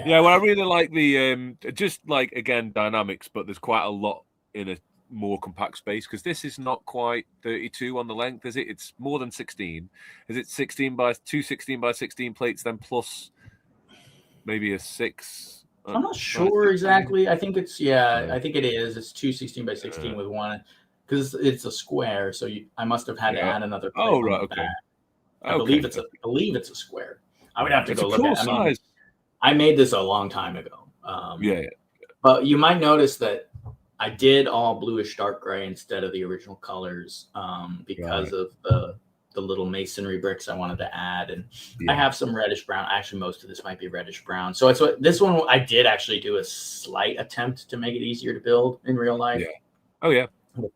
Yeah, well, I really like the just like again dynamics, but there's quite a lot in a more compact space because this is not quite 32 on the length, is it? It's more than 16. Is it 16 by 16 plates then plus maybe a 6? I'm not sure exactly. I think it's I think it is. It's 2 16 by 16 with one because it's a square. So I must have had to add another plate. Oh right, okay. I believe it's a square. I would have to go look at it. I mean, I made this a long time ago. But you might notice that I did all bluish dark gray instead of the original colors because of the little masonry bricks I wanted to add, and I have some reddish brown. Actually, most of this might be reddish brown. So this one I did actually do a slight attempt to make it easier to build in real life. Yeah. Oh yeah. with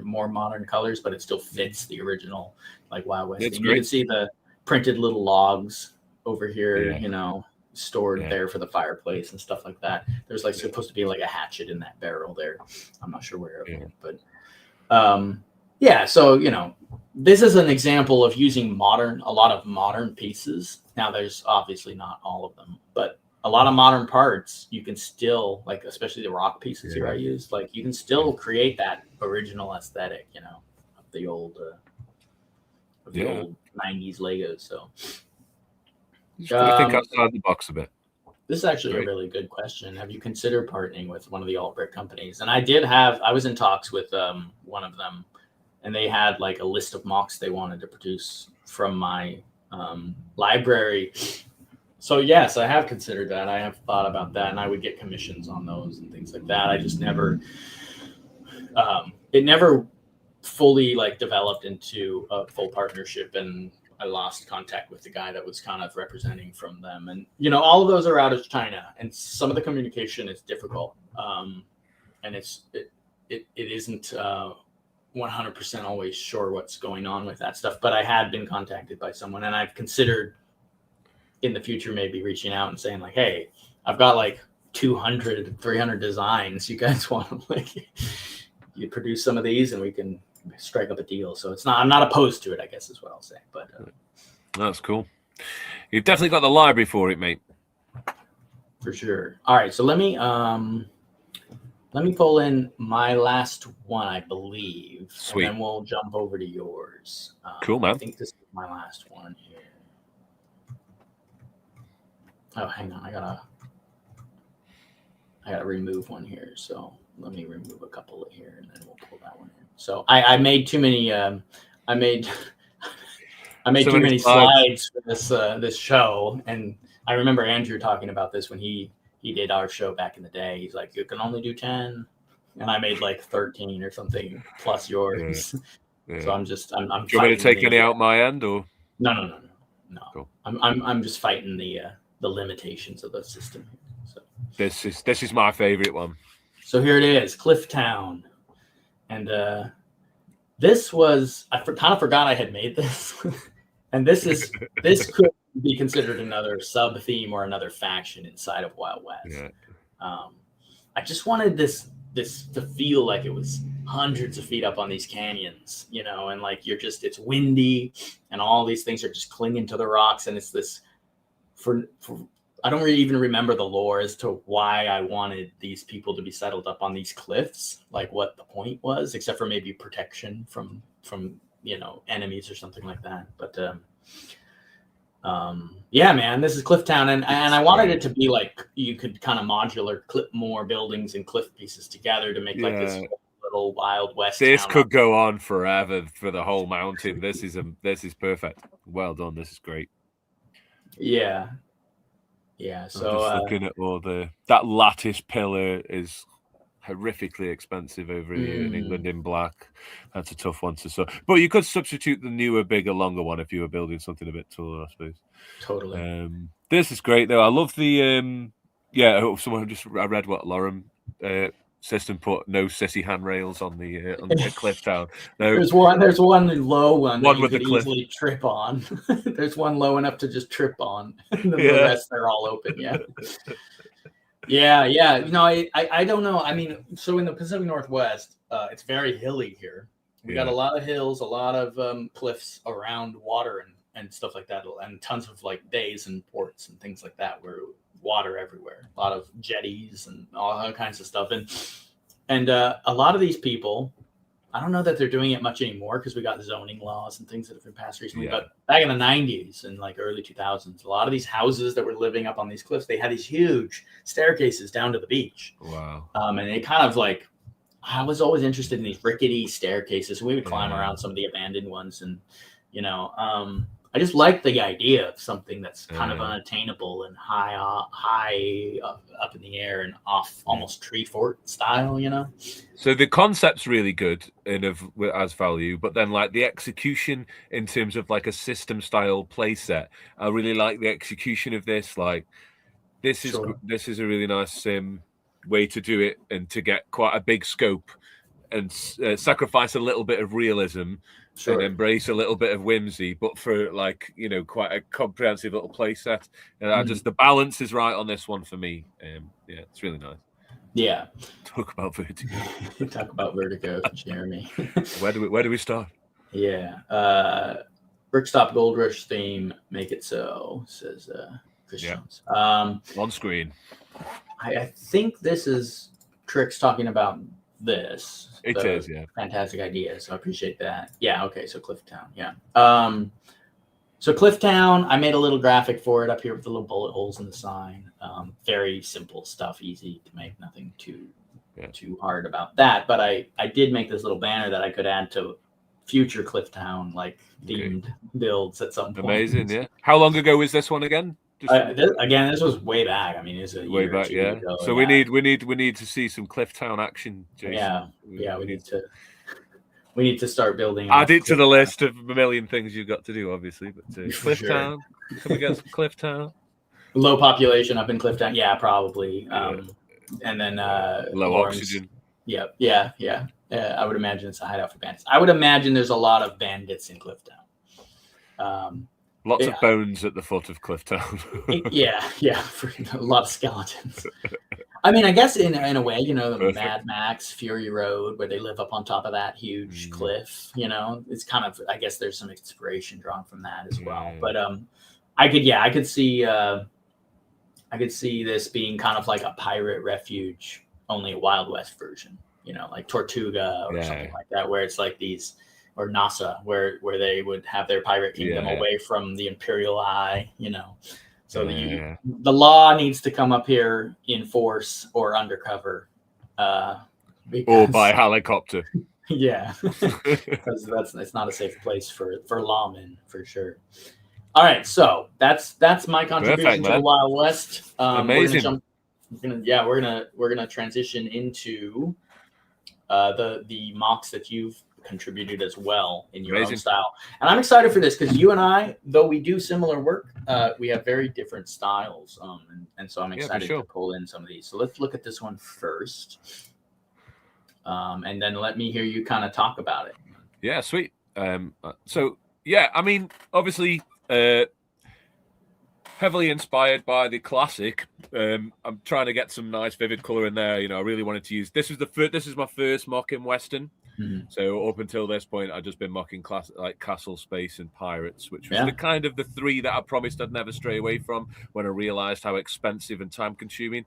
more modern colors, but it still fits the original like Wild West It's theme. great. You can see the printed little logs over here, Yeah. you know, stored Yeah. there for the fireplace and stuff like that. There's like supposed to be like a hatchet in that barrel there. I'm not sure where it went, but yeah. So you know, this is an example of using a lot of modern pieces. Now, there's obviously not all of them, but a lot of modern parts you can still, like, especially the rock pieces here I used, like you can still create that original aesthetic, you know, of the old old 90s Legos. So I think outside the box a bit. this is actually a really good question. Have you considered partnering with one of the alt brick companies? And I was in talks with one of them, and they had like a list of mocks they wanted to produce from my library. So yes, I have considered that. I have thought about that, and I would get commissions on those and things like that. I just never, it never fully like developed into a full partnership, and I lost contact with the guy that was kind of representing from them. And you know, all of those are out of China, and some of the communication is difficult, and it isn't 100% always sure what's going on with that stuff. But I had been contacted by someone, and I've considered in the future maybe reaching out and saying like, hey, I've got like 200 300 designs, you guys want to like you produce some of these and we can strike up a deal. So I'm not opposed to it, I guess is what I'll say. But that's cool. You've definitely got the library for it, mate. For sure. All right, so let me pull in my last one, I believe. Sweet. And then we'll jump over to yours. Cool, man. I think this is my last one here. Oh, hang on. I gotta remove one here. So let me remove a couple here, and then we'll pull that one in. So I made too many. I made too many slides for this show, and I remember Andrew talking about this when he did our show back in the day. He's like, you can only do 10, and I made like 13 or something plus yours. Yeah. So I'm. Do you want me to take any out my end or? No. Cool. I'm just fighting the limitations of the system. So this is my favorite one. So here it is, Clifftown, and this was I kind of forgot I had made this, and this could be considered another sub theme or another faction inside of Wild West. Yeah. I just wanted this to feel like it was hundreds of feet up on these canyons, you know, and like it's windy, and all these things are just clinging to the rocks, and it's this. I don't really even remember the lore as to why I wanted these people to be settled up on these cliffs, like what the point was, except for maybe protection from you know, enemies or something like that. But yeah, man, this is Clifftown, and I wanted it to be like you could kind of modular clip more buildings and cliff pieces together to make like this little Wild West. This could go on forever for the whole mountain. This is perfect. Well done. This is great. Yeah. So I'm just looking at all that lattice pillar is horrifically expensive over here in England in black. That's a tough one to sew. But you could substitute the newer, bigger, longer one if you were building something a bit taller, I suppose. Totally. This is great though. I love the I read what Lauren system put no sissy handrails on the Clifftown. No, there's one low one that you with could the cliff. Easily trip on. There's one low enough to just trip on. And then the rest they're all open. Yeah. You know, I don't know. I mean, so in the Pacific Northwest, it's very hilly here. We got a lot of hills, a lot of cliffs around water and stuff like that, and tons of like bays and ports and things like that where water everywhere, a lot of jetties and all kinds of stuff. And a lot of these people, I don't know that they're doing it much anymore because we got zoning laws and things that have been passed recently. But back in the 90s and like early 2000s, a lot of these houses that were living up on these cliffs, they had these huge staircases down to the beach. Wow. And it kind of like, I was always interested in these rickety staircases. We would climb around some of the abandoned ones, and you know, I just like the idea of something that's kind of unattainable and high up in the air and off, almost tree fort style, you know? So the concept's really good and as value, but then like the execution in terms of like a system style play set, I really like the execution of this. Like this is a really nice way to do it and to get quite a big scope and sacrifice a little bit of realism and embrace a little bit of whimsy, but for like, you know, quite a comprehensive little play set. And just the balance is right on this one for me. Yeah, it's really nice. Yeah. Talk about Vertigo. Talk about Vertigo, Jeremy. Where do we start? Yeah. Brickstop Gold Rush theme, make it so, says Chris Jones. On screen. I think this is Trix talking about this. It is, yeah. Fantastic idea. So I appreciate that. Yeah, okay. So Clifftown, yeah. So Clifftown, I made a little graphic for it up here with the little bullet holes in the sign. Very simple stuff, easy to make, nothing too hard about that. But I did make this little banner that I could add to future Clifftown like themed builds at some point. Amazing, yeah. How long ago was this one again? This was way back. I mean, it's a way back, yeah. Ago, so we need to see some Clifftown action, Jason. Yeah, we need to start building. Add it to the list of a million things you've got to do, obviously. But Clifftown, can we get some Clifftown? Low population up in Clifftown, yeah, probably. And then low oxygen. Yeah. I would imagine it's a hideout for bandits. I would imagine there's a lot of bandits in Clifftown. Lots of bones at the foot of Clifftown. For a lot of skeletons. I mean, I guess in a way, you know, the Mad Max Fury Road, where they live up on top of that huge cliff. You know, it's kind of, I guess there's some inspiration drawn from that as well. But I could see this being kind of like a pirate refuge, only a Wild West version. You know, like Tortuga or something like that, where it's like these. Or NASA, where they would have their pirate kingdom away from the imperial eye, you know. So the law needs to come up here in force or undercover. Or by helicopter. Yeah. Because it's not a safe place for lawmen, for sure. All right, so that's my contribution to the Wild West. Amazing. We're gonna transition into the mocks that you've contributed as well in your own style, and I'm excited for this because you and I, though we do similar work, we have very different styles, and so I'm excited to pull in some of these. So let's look at this one first, and then let me hear you kind of talk about it. Yeah, sweet. So yeah, I mean, obviously heavily inspired by the classic. I'm trying to get some nice vivid color in there. You know, I really wanted to use this is my first mock in Western. Mm-hmm. So up until this point, I've just been mocking like Castle, Space, and Pirates, which was the three that I promised I'd never stray away from when I realized how expensive and time-consuming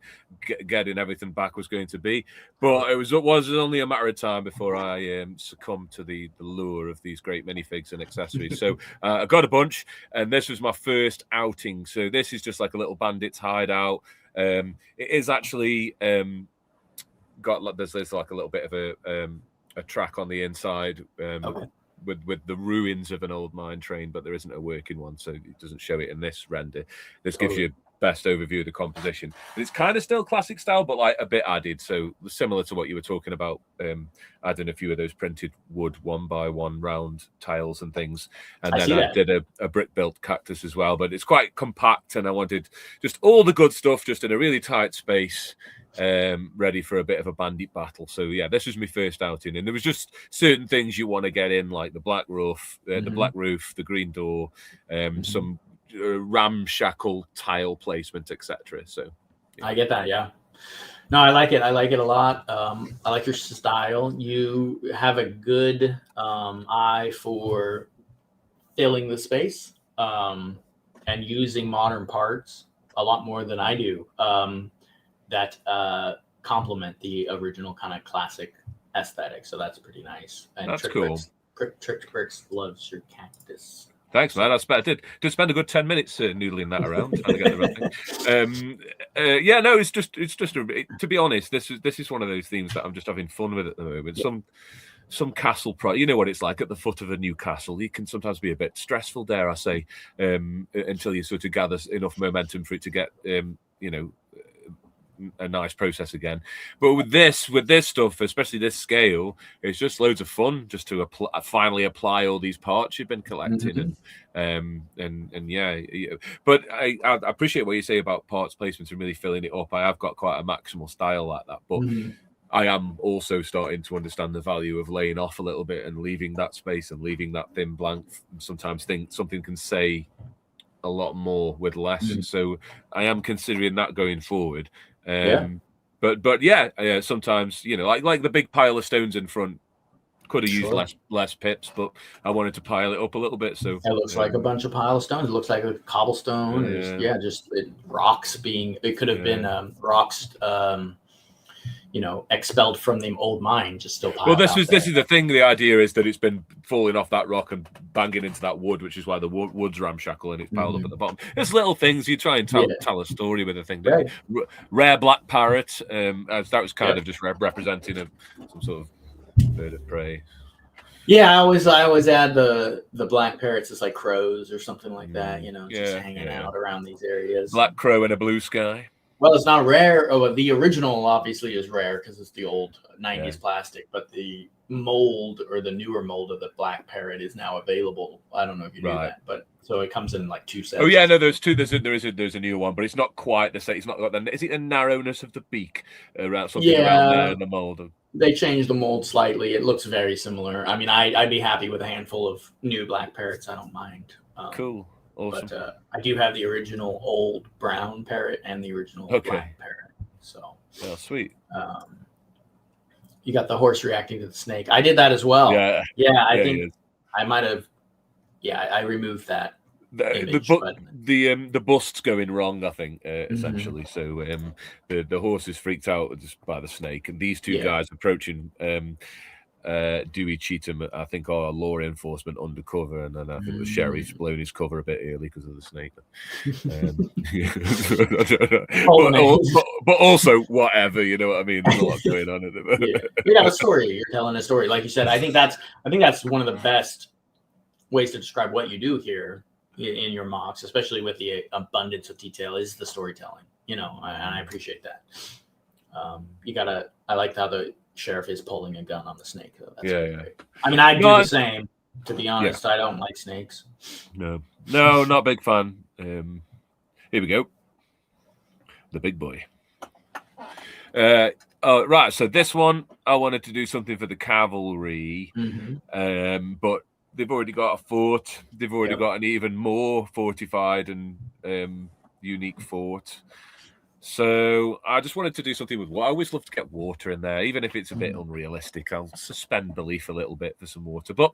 getting everything back was going to be. But it was only a matter of time before I succumbed to the lure of these great minifigs and accessories. So I got a bunch, and this was my first outing. So this is just like a little bandit's hideout. It is actually there's like a little bit of a track on the inside with the ruins of an old mine train, but there isn't a working one, so it doesn't show it in this render. This gives you a best overview of the composition. But it's kind of still classic style, but like a bit added. So similar to what you were talking about, adding a few of those printed wood 1x1 round tiles and things. And then I did a brick built cactus as well, but it's quite compact, and I wanted just all the good stuff just in a really tight space. Ready for a bit of a bandit battle. So yeah, this was my first outing, and there was just certain things you want to get in, like the black roof, the green door, some ramshackle tile placement, etc. So I get that. Yeah, no, I like it a lot. I like your style. You have a good eye for filling the space and using modern parts a lot more than I do. That complement the original kind of classic aesthetic. So that's pretty nice. And that's cool. Trick Bricks loves your cactus. Thanks, man. I did spend a good 10 minutes noodling that around trying to get the right thing. It's just to be honest, this is one of those themes that I'm just having fun with at the moment. Yeah. Some castle you know what it's like at the foot of a new castle. It can sometimes be a bit stressful, dare I say, until you sort of gather enough momentum for it to get a nice process again. But with this stuff, especially this scale, it's just loads of fun just to finally apply all these parts you've been collecting. And yeah, but I appreciate what you say about parts placements and really filling it up. I have got quite a maximal style like that, but I am also starting to understand the value of laying off a little bit and leaving that space and leaving that thin blank. Sometimes think something can say a lot more with less. So I am considering that going forward. But yeah, sometimes, you know, like the big pile of stones in front could have used less pips, but I wanted to pile it up a little bit. So it looks like a bunch of pile of stones. It looks like a cobblestone. Just rocks being. It could have been rocks. You know, expelled from the old mine, just still piled. Well, this is the thing. The idea is that it's been falling off that rock and banging into that wood, which is why the wood's ramshackle and it's piled up at the bottom. It's little things you try and tell a story with a thing. Right. Rare black parrot. That was kind of just representing some sort of bird of prey. Yeah, I always add the black parrots as like crows or something like that. You know, just hanging out around these areas. Black crow in a blue sky. Well, it's not rare. Oh, the original obviously is rare because it's the old 90s plastic, but the mold or the newer mold of the black parrot is now available. I don't know if you knew that, but so it comes in like 2 sets. Oh yeah, no, there's two. There's a new one, but it's not quite the same. It's not got the. Is it the narrowness of the beak around something around there in the mold? They changed the mold slightly. It looks very similar. I mean, I'd be happy with a handful of new black parrots. I don't mind. Cool. Awesome. But I do have the original old brown parrot and the original black parrot. So, sweet. You got the horse reacting to the snake. I did that as well. I think I might have. Yeah, I removed that. The bust's going wrong, I think, essentially. So the horse is freaked out just by the snake, and these two guys approaching Dewey Cheatham, I think, are law enforcement undercover, and then I think the sheriff's blown his cover a bit early because of the snake. But also, whatever, you know what I mean? There's a lot going on. You got a story. You're telling a story, like you said. I think that's one of the best ways to describe what you do here in your mocks, especially with the abundance of detail, is the storytelling. You know, and I appreciate that. I like how the sheriff is pulling a gun on the snake. That's great. I mean, I do the same. To be honest, I don't like snakes. No, not a big fan. Here we go. The big boy. Right. So this one, I wanted to do something for the cavalry, but they've already got a fort. They've already got an even more fortified and unique fort. So I just wanted to do something with water. I always love to get water in there, even if it's a bit unrealistic. I'll suspend belief a little bit for some water. But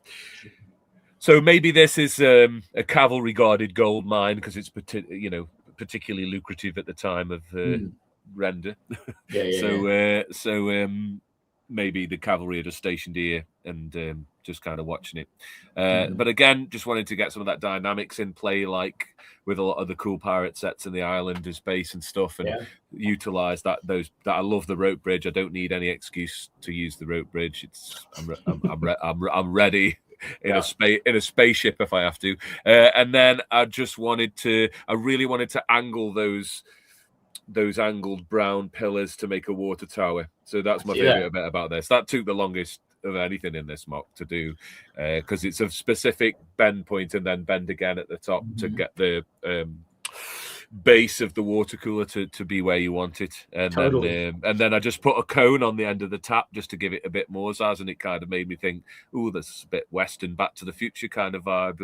so maybe this is a cavalry guarded gold mine because it's particularly lucrative at the time of render. So maybe the cavalry are just stationed here and just kind of watching it. But again, just wanted to get some of that dynamics in play, like with a lot of the cool pirate sets in the Islanders base and stuff, and utilize that. I love the rope bridge. I don't need any excuse to use the rope bridge. I'm ready in a spaceship if I have to. And then I really wanted to angle those angled brown pillars to make a water tower. So that's my favorite bit about this. That took the longest of anything in this mock to do because it's a specific bend point and then bend again at the top to get the base of the water cooler to be where you want it, and then I just put a cone on the end of the tap just to give it a bit more zazz, and it kind of made me think, oh, there's a bit Western Back to the Future kind of vibe.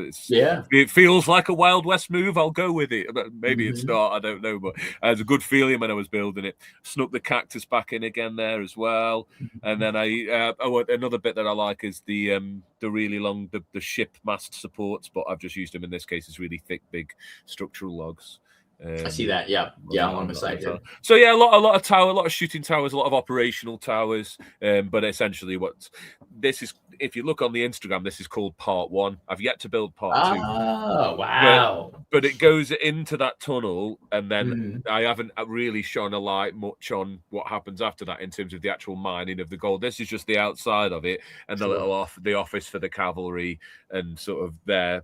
It feels like a Wild West move. I'll go with it. Maybe it's not, I don't know, but I had a good feeling when I was building it. Snuck the cactus back in again there as well, and then another bit that I like is the really long the ship mast supports, but I've just used them in this case as really thick, big structural logs. I see that. Yeah, along the side here. So yeah, a lot of tower, a lot of shooting towers, a lot of operational towers. But essentially, what this is, if you look on the Instagram, this is called Part 1. I've yet to build Part 2. Oh wow! But it goes into that tunnel, and then I haven't really shone a light much on what happens after that in terms of the actual mining of the gold. This is just the outside of it, and the office for the cavalry, and sort of their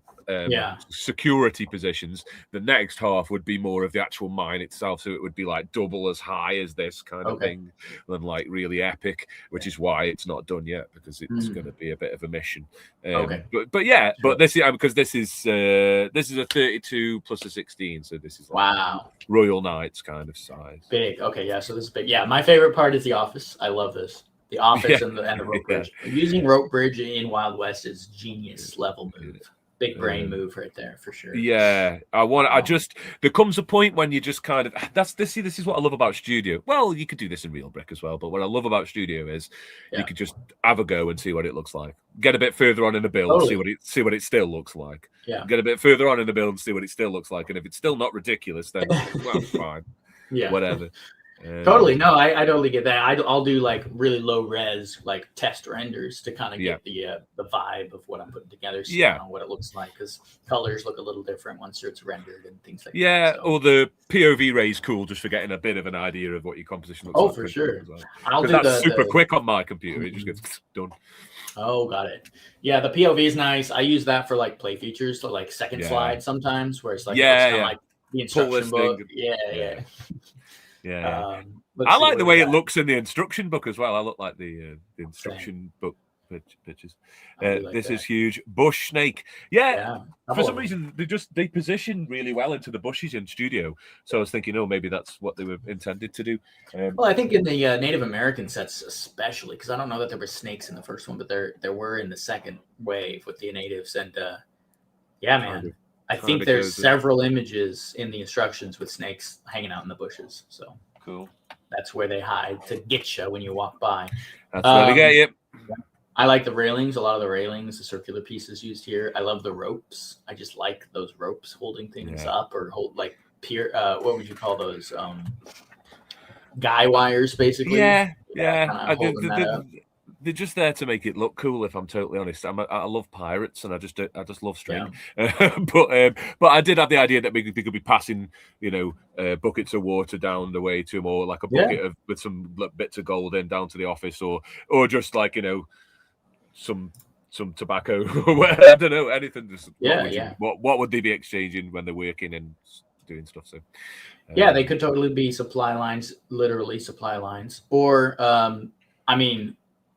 security positions. The next half would be more of the actual mine itself, so it would be like double as high as this kind of thing, than like really epic, which is why it's not done yet, because it's going to be a bit of a mission. But this is because this is a 32 plus a 16, so this is like Royal Knights kind of size. Big. Okay, yeah. So this is big. Yeah, my favorite part is the office. I love this. The office and the rope bridge. Using rope bridge in Wild West is genius level move. Big brain move right there for sure. Yeah, there comes a point when you just kind of this is what I love about Studio. Well, you could do this in Real Brick as well, but what I love about Studio is you could just have a go and see what it looks like. Get a bit further on in the build, see what it still looks like. Yeah. Get a bit further on in the build and see what it still looks like, and if it's still not ridiculous, then well, fine. Yeah. Whatever. Totally. No, I totally get that. I'll do like really low res, like test renders to kind of get the vibe of what I'm putting together. So you know what it looks like, because colors look a little different once it's rendered and things like that. Yeah, or the POV ray is cool just for getting a bit of an idea of what your composition looks like. Oh, for sure. That's super quick on my computer. It just gets done. Oh, got it. Yeah, the POV is nice. I use that for like play features, so like second slide sometimes, where it's like like the instruction book. Yeah. I like the way it looks in the instruction book as well. I look like the instruction book pictures. This is huge. Bush snake. For some reason they position really well into the bushes in Studio. So I was thinking, maybe that's what they were intended to do. Well, I think in the Native American sets especially, because I don't know that there were snakes in the first one, but there were in the second wave with the natives. And man. I think there's several images in the instructions with snakes hanging out in the bushes. So cool. That's where they hide to get you when you walk by. That's where they get you. I like the railings. A lot of the railings, the circular pieces used here. I love the ropes. I just like those ropes holding things up, or hold like pier. What would you call those? Guy wires, basically. Yeah. They're just there to make it look cool. If I'm totally honest, I love pirates, and I just love string. But I did have the idea that we could be passing, buckets of water down the way to them, or like a bucket with some bits of gold in down to the office, or just like some tobacco. I don't know, anything. Just what would they be exchanging when they're working and doing stuff? So they could totally be supply lines, literally supply lines, or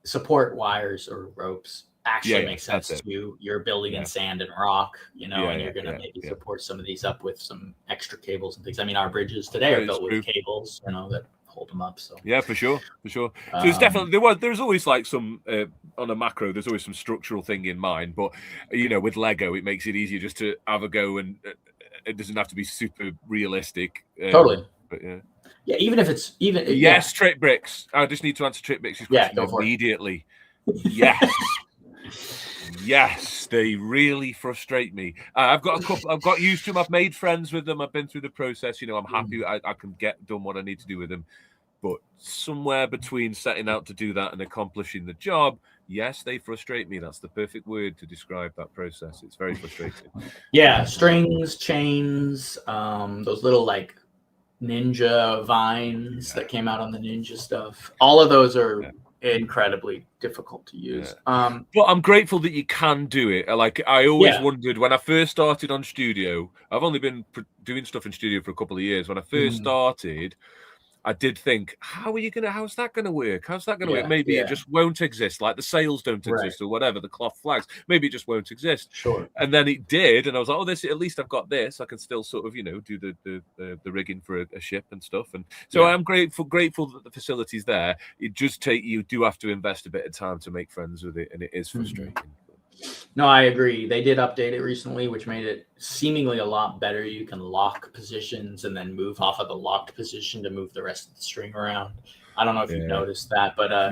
support wires or ropes actually makes sense too. You're building in sand and rock, and you're going to maybe support some of these up with some extra cables and things. I mean, our bridges today are built with cables, that hold them up. So for sure. So there's definitely there's always like some on a macro. There's always some structural thing in mind, but with Lego, it makes it easier just to have a go, and it doesn't have to be super realistic. Totally, but yeah, even if it's Trick Bricks. I just need to answer Trick Bricks' question immediately. Yes. Yes, they really frustrate me. I've got used to them. I've made friends with them. I've been through the process. I'm happy I can get done what I need to do with them. But somewhere between setting out to do that and accomplishing the job, yes, they frustrate me. That's the perfect word to describe that process. It's very frustrating. Yeah, strings, chains, those little like ninja vines that came out on the ninja stuff. All of those are incredibly difficult to use. But I'm grateful that you can do it. Like I always wondered when I first started on Studio. I've only been doing stuff in Studio for a couple of years. When I first started, I did think, how's that gonna work? How's that gonna work? Maybe it just won't exist. Like the sails don't exist or whatever, the cloth flags. Maybe it just won't exist. Sure. And then it did, and I was like, this at least I've got this. I can still sort of, do the rigging for a ship and stuff. And so I'm grateful that the facility's there. It just you do have to invest a bit of time to make friends with it, and it is frustrating. No, I agree. They did update it recently, which made it seemingly a lot better. You can lock positions and then move off of the locked position to move the rest of the string around. I don't know if you've noticed that, but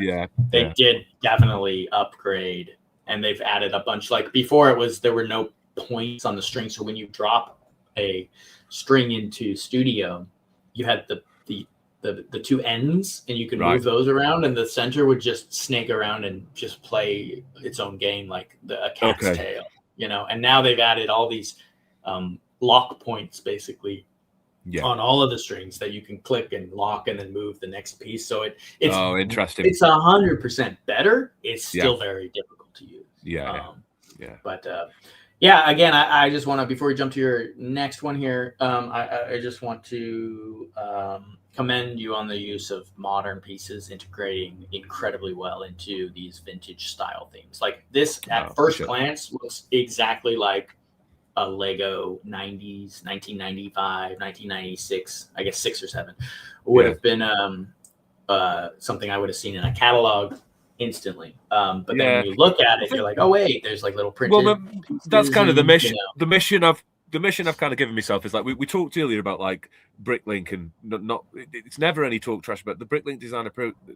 they did definitely upgrade, and they've added a bunch. Like before, there were no points on the string, so when you drop a string into Studio, you had the two ends, and you can move those around, and the center would just snake around and just play its own game like a cat's tail, and now they've added all these lock points basically on all of the strings that you can click and lock and then move the next piece. So it's interesting. It's 100% better. It's still very difficult to use. But Yeah, again, I just want to, before we jump to your next one here, I just want to commend you on the use of modern pieces integrating incredibly well into these vintage style themes. Like this, at first glance, looks exactly like a Lego 90s, 1995, 1996, I guess 6 or 7, would have been something I would have seen in a catalog instantly. But then when you look at it, you're like, oh wait, there's like little printed. Well, that's kind of the mission. You know. The mission I've kind of given myself is like we talked earlier about like Bricklink, and it's never any talk trash about the Bricklink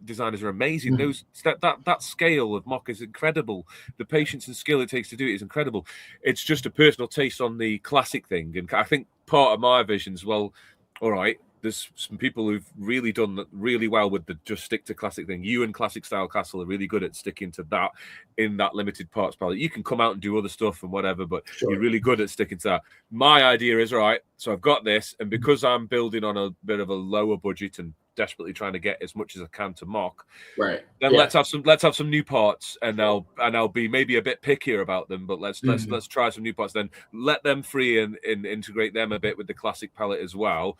designers are amazing. Those that scale of mock is incredible. The patience and skill it takes to do it is incredible. It's just a personal taste on the classic thing, and I think part of my vision is, well, all right, there's some people who've really done that really well with the just stick to classic thing. You and Classic Style Castle are really good at sticking to that in that limited parts palette. You can come out and do other stuff and whatever, but you're really good at sticking to that. My idea is, all right, so I've got this, and because I'm building on a bit of a lower budget and desperately trying to get as much as I can to mock, right? Then let's have some new parts, and I'll be maybe a bit pickier about them, but let's try some new parts. Then let them free and integrate them a bit with the classic palette as well,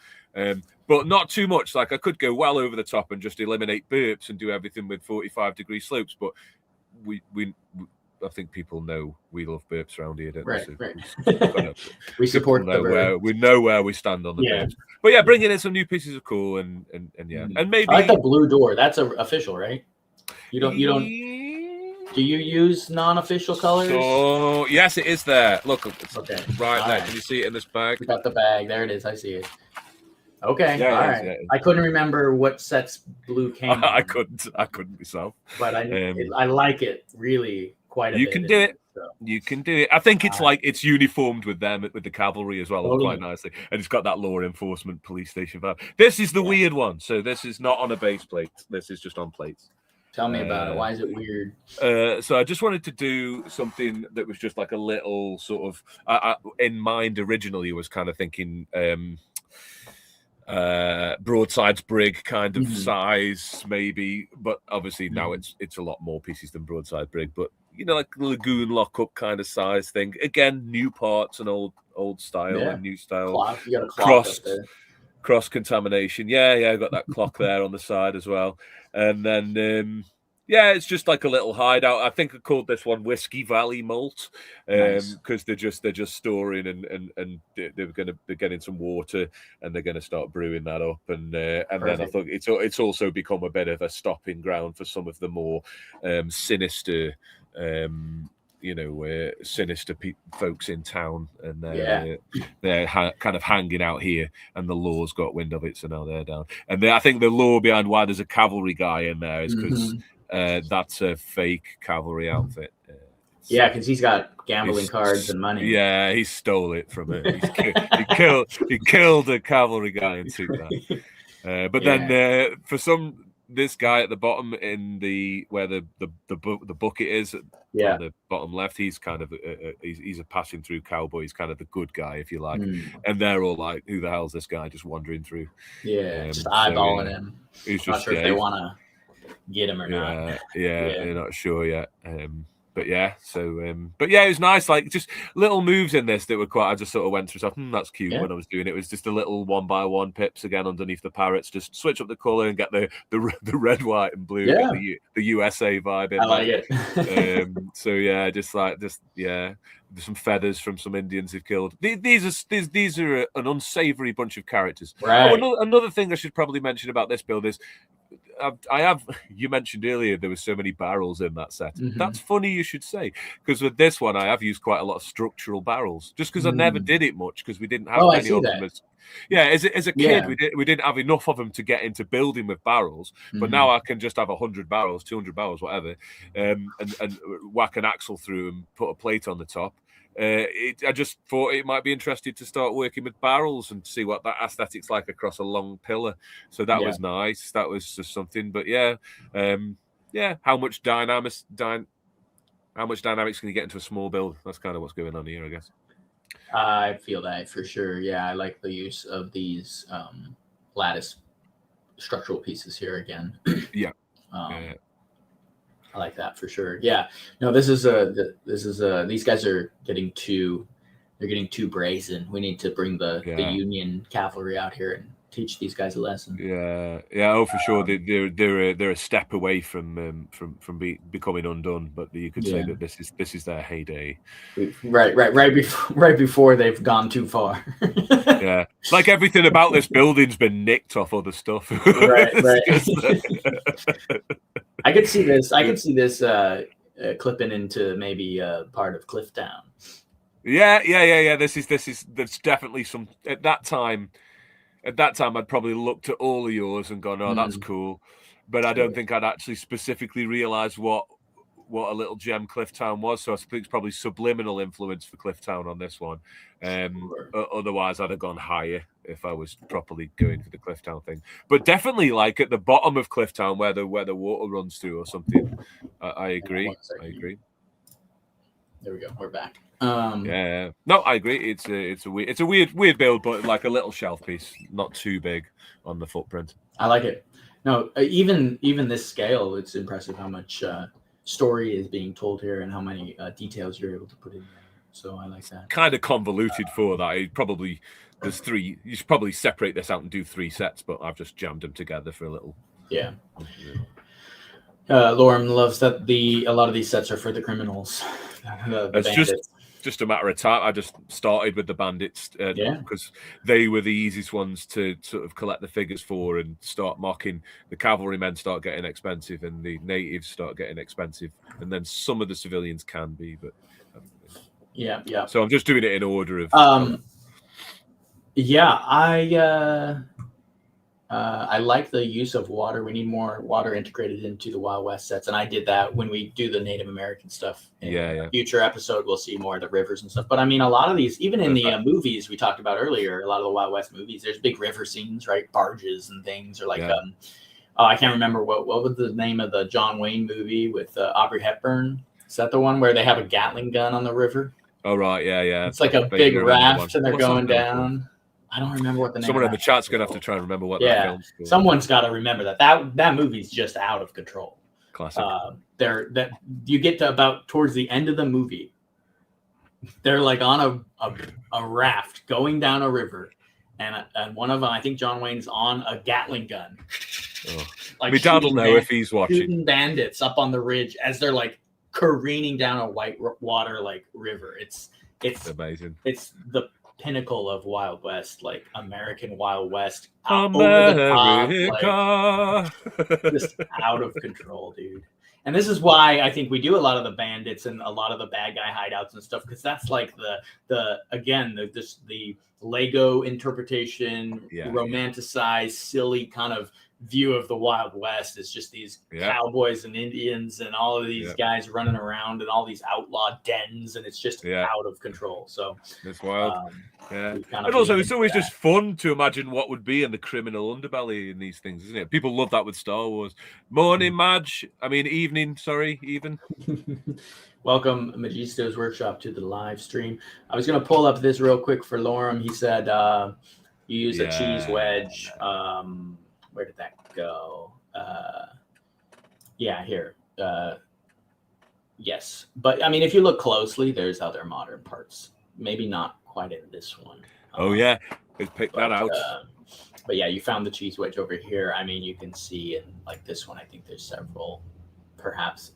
but not too much. Like I could go well over the top and just eliminate burps and do everything with 45-degree slopes, but I think people know we love burps around here, don't right, we? Right. We support the burp. We know where we stand on the burps. But yeah, bringing in some new pieces of cool and yeah, and maybe I like the blue door. That's official, right? You don't. Do you use non-official colors? So yes, it is there. Look, it's okay, right there. Can you see it in this bag? We got the bag. There it is. I see it. Okay, all right. Yeah. I couldn't remember what sets blue came. I couldn't myself. But I like it really quite a bit. You can do it. So. You can do it. I think it's like it's uniformed with them, with the cavalry as well, quite nicely, and it's got that law enforcement police station vibe. This is the weird one. So this is not on a base plate. This is just on plates. Tell me about it. Why is it weird? So I just wanted to do something that was just like a little sort of in mind. Originally, was kind of thinking Broadside's Brig kind of size, maybe, but obviously now it's a lot more pieces than Broadside Brig. But you know, like Lagoon lockup kind of size thing. Again, new parts and old style and new style. You got a clock up there. Cross contamination. Yeah, I got that clock there on the side as well. And then it's just like a little hideout. I think I called this one Whiskey Valley Malt because they're just storing and they're getting some water and they're going to start brewing that up. And then I thought it's also become a bit of a stopping ground for some of the more sinister. Sinister folks in town, and they're kind of hanging out here, and the law's got wind of it, so now they're down. And I think the law behind why there's a cavalry guy in there is because that's a fake cavalry outfit. Because he's got gambling cards and money. Yeah, he stole it from it. He killed a cavalry guy and took that. But then for some. This guy at the bottom in where the bucket is on the bottom left, he's kind of he's a passing through cowboy. He's kind of the good guy, if you like. And they're all like, "Who the hell's this guy just wandering through?" Just eyeballing him. He's not sure if they want to get him or not. They're not sure yet. But it was nice. Like just little moves in this that were quite. I just sort of went through stuff. That's cute when I was doing it. It was just a little 1x1 pips again underneath the parrots. Just switch up the color and get the red, white, and blue. Get the USA vibe in. I like it. There's some feathers from some Indians who've killed. These are an unsavory bunch of characters. Right. Another thing I should probably mention about this build is. You mentioned earlier there were so many barrels in that set. That's funny you should say, because with this one I have used quite a lot of structural barrels just because I never did it much because we didn't have many of them. As a kid we didn't have enough of them to get into building with barrels, but now I can just have 100 barrels, 200 barrels, whatever, and whack an axle through and put a plate on the top. I just thought it might be interesting to start working with barrels and see what that aesthetic's like across a long pillar. So that was nice. That was just something. But how much dynamics can you get into a small build? That's kind of what's going on here, I guess. I feel that for sure. Yeah, I like the use of these lattice structural pieces here again. I like that for sure. Yeah. No, these guys are getting too brazen. We need to bring the Union cavalry out here and teach these guys a lesson. Yeah. Oh, for sure. They're a step away from becoming undone, but you could say that this is their heyday. Right before they've gone too far. Yeah, like everything about this building's been nicked off other stuff. Right. I could see this clipping into maybe part of Clifftown. Yeah. There's definitely some at that time. At that time, I'd probably looked at all of yours and gone, "Oh, that's cool," but I don't think I'd actually specifically realised what a little gem Clifftown was. So I think it's probably subliminal influence for Clifftown on this one. Otherwise, I'd have gone higher if I was properly going for the Clifftown thing. But definitely, like at the bottom of Clifftown, where the water runs through or something. I agree. There we go. We're back. Yeah. No, I agree. It's a weird build, but like a little shelf piece, not too big on the footprint. I like it. No, even this scale, it's impressive how much story is being told here and how many details you're able to put in there. So I like that. Kind of convoluted for that. There's three. You should probably separate this out and do 3 sets, but I've just jammed them together for a little. Yeah. Lorem loves that a lot of these sets are for the criminals. The bandits. Just a matter of time. I just started with the bandits because they were the easiest ones to sort of collect the figures for and start mocking. The cavalrymen start getting expensive and the natives start getting expensive, and then some of the civilians can be, but yeah. So I'm just doing it in order of. I like the use of water. We need more water integrated into the Wild West sets, and I did that when we do the Native American stuff. In a future episode, we'll see more of the rivers and stuff. But I mean, a lot of these, even in the movies we talked about earlier, a lot of the Wild West movies, there's big river scenes, right? Barges and things, or like I can't remember what was the name of the John Wayne movie with Aubrey Hepburn. Is that the one where they have a Gatling gun on the river? Oh right, yeah. It's like a big raft, and they're going down. I don't remember what the name. Someone in the chat's gonna have to try and remember what that film's called. Someone's got to remember that movie's just out of control. Classic. That you get to about towards the end of the movie, they're like on a raft going down a river, and one of them, I think John Wayne's on a Gatling gun. My dad will know if he's watching. Shooting bandits up on the ridge as they're like careening down a white water like river. It's amazing. It's the pinnacle of Wild West, like American Wild West, America. Just out of control, dude. And this is why I think we do a lot of the bandits and a lot of the bad guy hideouts and stuff, because that's like the Lego interpretation, romanticized, silly kind of view of the Wild West. Is just these cowboys and Indians and all of these guys running around in all these outlaw dens, and it's just out of control. So it's wild. And also it's always just fun to imagine what would be in the criminal underbelly in these things, isn't it? People love that with Star Wars. Evening, even. Welcome, Magisto's Workshop, to the live stream. I was going to pull up this real quick for Lorem. He said you use a cheese wedge. Where did that go? Here. Yes. But, I mean, if you look closely, there's other modern parts. Maybe not quite in this one. Let's pick that out. But, yeah, you found the cheese wedge over here. I mean, you can see in, like, this one, I think there's several, perhaps,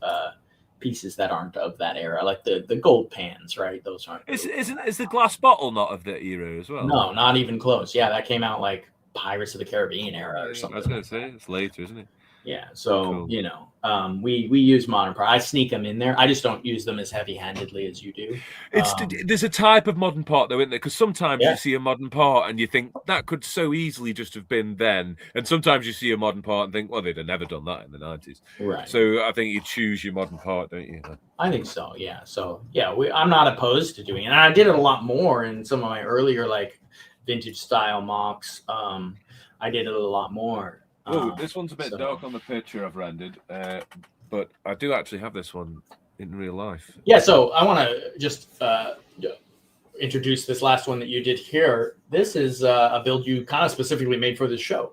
pieces that aren't of that era, like the gold pans, right? Those aren't. Is the glass bottle not of the era as well? No, not even close. Yeah, that came out like Pirates of the Caribbean era or something. I was going to say it's later, isn't it? Yeah, so cool. We use modern part. I sneak them in there. I just don't use them as heavy-handedly as you do. There's a type of modern part though, isn't there? Because sometimes you see a modern part and you think that could so easily just have been then, and sometimes you see a modern part and think, well, they'd have never done that in the 90s. Right. So I think you choose your modern part, don't you? I think so. Yeah. So I'm not opposed to doing it, and I did it a lot more in some of my earlier like vintage style mocks. I did it a lot more. Oh, this one's a bit dark on the picture I've rendered, but I do actually have this one in real life. Yeah, so I want to just introduce this last one that you did here. This is a build you kind of specifically made for this show.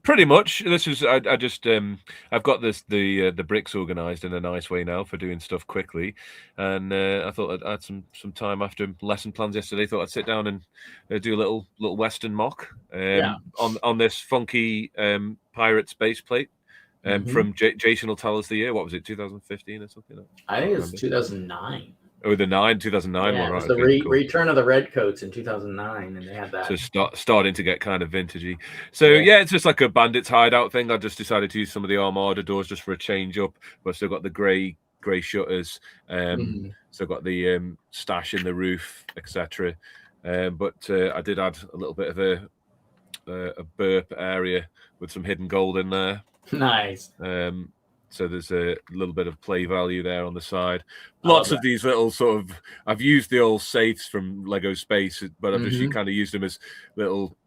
Pretty much. This is I just I've got the bricks organized in a nice way now for doing stuff quickly, and I thought I'd add some time after lesson plans yesterday. Thought I'd sit down and do a little Western mock on this funky Pirates base plate from Jason will tell us the year. What was it, 2015 or something? I think it's 2009. Oh, the 2009 one, it was right? The return of the Redcoats in 2009, and they had that. So starting to get kind of vintagey. So yeah, it's just like a bandit's hideout thing. I just decided to use some of the Armada doors just for a change up, but still got the grey shutters. So got the stash in the roof, etc. But I did add a little bit of a burp area with some hidden gold in there. Nice. So there's a little bit of play value there on the side. Lots of these little sort of, I've used the old safes from Lego Space, but I've just kind of used them as little,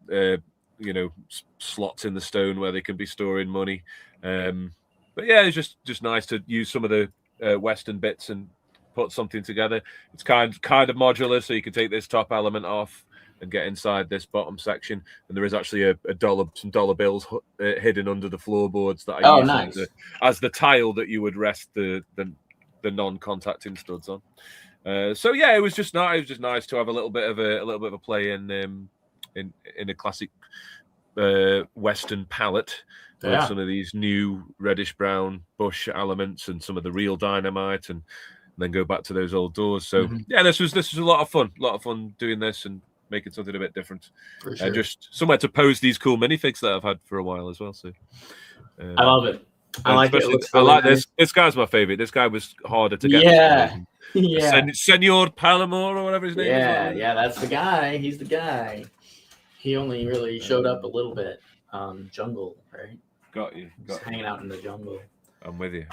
slots in the stone where they can be storing money. But yeah, it's just nice to use some of the Western bits and put something together. It's kind of modular, so you can take this top element off and get inside this bottom section, and there is actually some dollar bills hidden under the floorboards that I use as the tile that you would rest the non-contacting studs on. So yeah, it was just nice. It was just nice to have a little bit of a play in a classic Western palette with some of these new reddish brown bush elements and some of the real dynamite, and then go back to those old doors. So yeah, this was a lot of fun doing this and making something a bit different. For sure. Just somewhere to pose these cool minifigs that I've had for a while as well. So I love it. I like it. I like this. This guy's my favorite. This guy was harder to get. Yeah. Senor Palomar or whatever his name is. Yeah, that's the guy. He's the guy. He only really showed up a little bit. Jungle, right? Got you. Just hanging out in the jungle. I'm with you.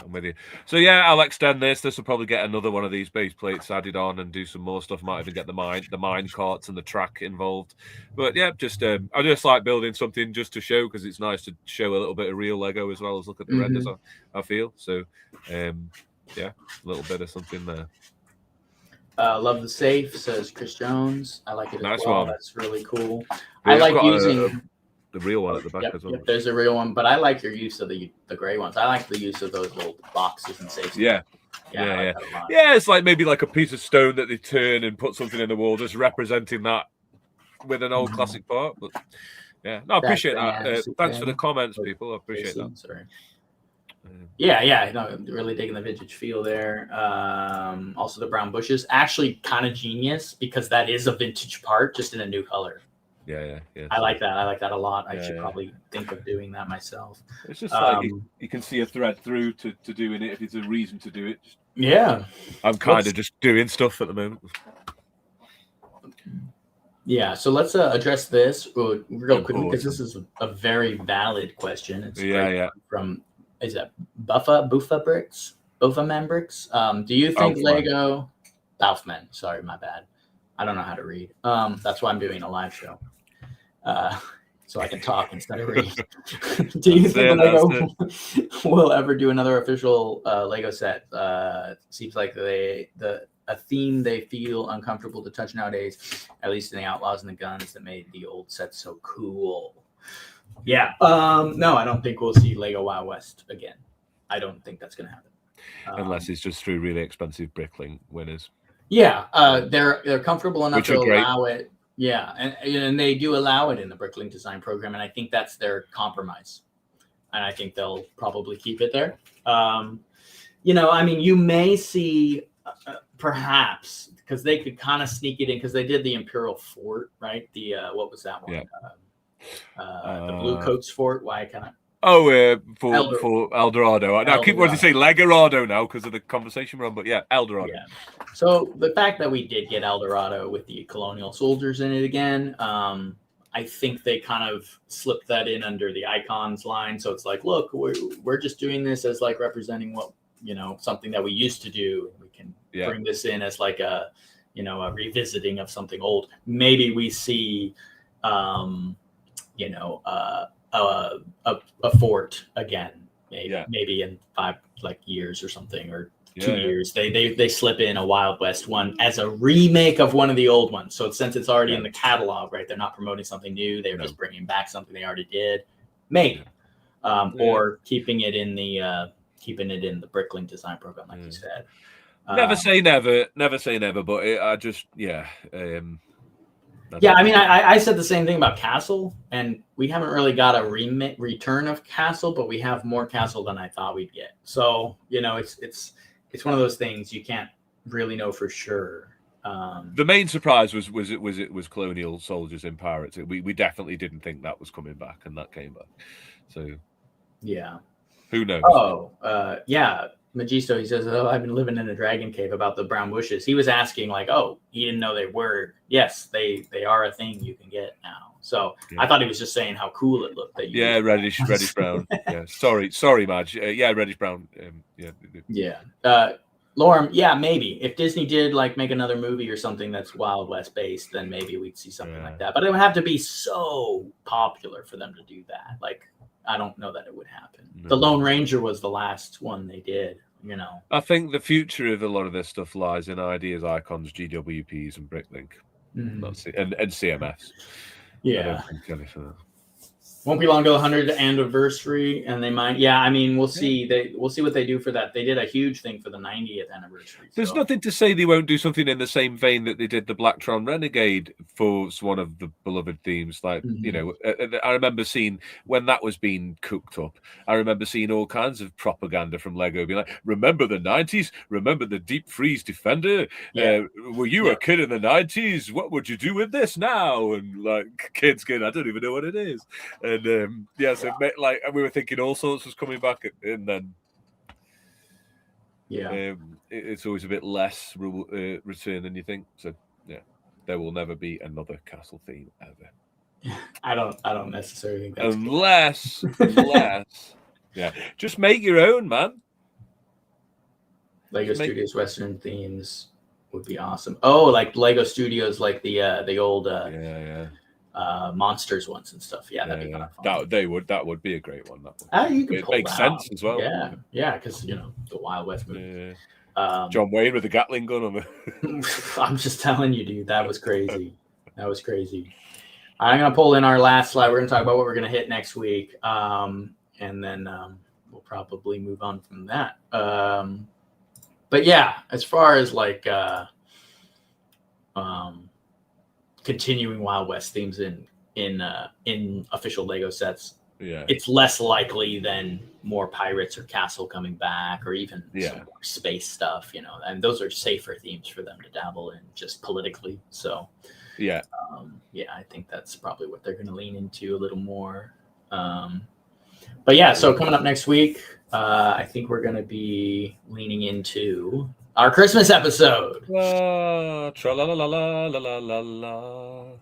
So yeah, I'll extend this. This will probably get another one of these base plates added on and do some more stuff. Might even get the mine carts and the track involved. But yeah, I just like building something just to show, because it's nice to show a little bit of real Lego as well as look at the renders. I feel so. Yeah, a little bit of something there. Love the safe, says Chris Jones. I like it as well. That's really cool. I like using the real one at the back as well. Yep, there's a real one, but I like your use of the gray ones. I like the use of those old boxes and safes. Yeah. It's like maybe like a piece of stone that they turn and put something in the wall, just representing that with an old classic part. But yeah, no, I appreciate that. Thanks for the comments, people. I appreciate that. Sorry. No, really digging the vintage feel there. Also the brown bushes, actually kind of genius, because that is a vintage part, just in a new color. Yeah. I like that. I like that a lot. I should probably think of doing that myself. It's just like you can see a thread through to doing it if it's a reason to do it. Yeah. I'm kind of just doing stuff at the moment. Yeah, so let's address this real quick, because this is a very valid question. It's from, is that Buffa Bricks? Buffaman Bricks? Do you think Lego... Baufman, sorry, my bad. I don't know how to read. That's why I'm doing a live show. So I can talk instead of read. Do you think Lego will ever do another official Lego set? Seems like a theme they feel uncomfortable to touch nowadays, at least in the Outlaws and the Guns that made the old set so cool. Yeah. No, I don't think we'll see Lego Wild West again. I don't think that's going to happen. Unless it's just through really expensive Bricklink winners. Yeah, they're comfortable enough to allow it. Yeah, and they do allow it in the Bricklink design program, and I think that's their compromise. And I think they'll probably keep it there. You may see perhaps, because they could kind of sneak it in, because they did the Imperial Fort, right? The what was that one? Yeah. The Blue Coats Fort. Why kind of? For Eldorado. I keep wanting to say Legorado now because of the conversation we're on, but yeah, Eldorado. Yeah. So the fact that we did get Eldorado with the colonial soldiers in it again, I think they kind of slipped that in under the icons line. So it's like, look, we're just doing this as like representing what, something that we used to do. We can bring this in as like a revisiting of something old. Maybe we see, a fort again, maybe in 5 years or something, or 2 years. They slip in a Wild West one as a remake of one of the old ones. So since it's already in the catalog, right, they're not promoting something new. They're just bringing back something they already did. maybe, or keeping it in the Bricklink design program, like you said. Never say never. Never say never. But I just I mean, I said the same thing about Castle, and we haven't really got a return of Castle, but we have more Castle than I thought we'd get. So it's one of those things you can't really know for sure. The main surprise was Colonial Soldiers in Pirates. We definitely didn't think that was coming back, and that came back. So yeah, who knows? Magisto, he says, I've been living in a dragon cave about the brown bushes. He was asking like, he didn't know they were. Yes, they are a thing you can get now. So I thought he was just saying how cool it looked. Reddish brown. Yeah, sorry, Madge. Reddish brown. Lorem, maybe if Disney did like make another movie or something that's Wild West based, then maybe we'd see something like that. But it would have to be so popular for them to do that. Like, I don't know that it would happen. No. The Lone Ranger was the last one they did, I think the future of a lot of this stuff lies in ideas, icons, GWPs, and Bricklink. And CMFs. Yeah. Won't be long till the 100th anniversary, and they might. Yeah, I mean, we'll see. We'll see what they do for that. They did a huge thing for the 90th anniversary. There's nothing to say they won't do something in the same vein that they did the Blacktron Renegade for one of the beloved themes. Like I remember seeing when that was being cooked up. I remember seeing all kinds of propaganda from Lego being like, "Remember the 90s? Remember the Deep Freeze Defender? Were you a kid in the 90s? What would you do with this now?" And like kids going, "I don't even know what it is." And like we were thinking all sorts was coming back, and then it's always a bit less return than you think. So there will never be another Castle theme ever. I don't necessarily think that's unless just make your own, man. Lego Studios Western themes would be awesome. Oh, like Lego Studios, like the old Monsters ones and stuff. That'd be kind of fun. That would be a great one. You could pull makes sense as well. Because the Wild West movie. John Wayne with the Gatling gun on the. I'm just telling you, dude, that was crazy. I'm gonna pull in our last slide. We're gonna talk about what we're gonna hit next week, and then we'll probably move on from that. But as far as like continuing Wild West themes in official Lego sets, it's less likely than more Pirates or Castle coming back, or even some more space stuff, and those are safer themes for them to dabble in just politically. So I think that's probably what they're going to lean into a little more. So coming up next week, I think we're going to be leaning into our Christmas episode.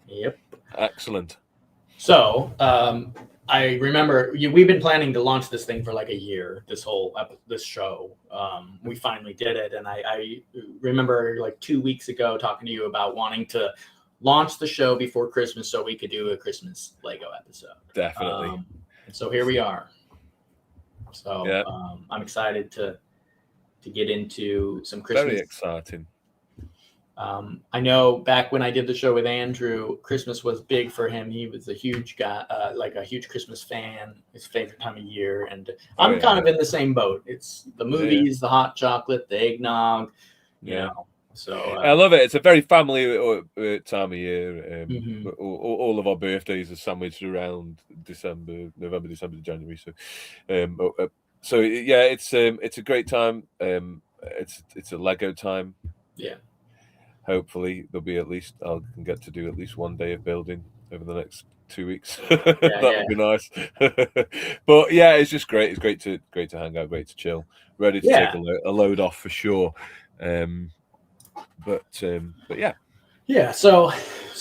Yep. Excellent. So I remember we've been planning to launch this thing for like a year, this show. We finally did it. And I remember like 2 weeks ago talking to you about wanting to launch the show before Christmas so we could do a Christmas Lego episode. Definitely. And so here we are. So I'm excited to get into some Christmas. Very exciting. I know back when I did the show with Andrew, Christmas was big for him. He was a huge guy, like a huge Christmas fan, his favorite time of year. And I'm kind of in the same boat. It's the movies, the hot chocolate, the eggnog, you know. So I love it. It's a very family time of year. All of our birthdays are sandwiched around November, December, January. So it's a great time. It's a Lego time. Yeah. Hopefully there'll be I can get to do at least one day of building over the next 2 weeks. That would be nice. But it's just great. It's great to hang out, great to chill, ready to take a load off for sure. But yeah. So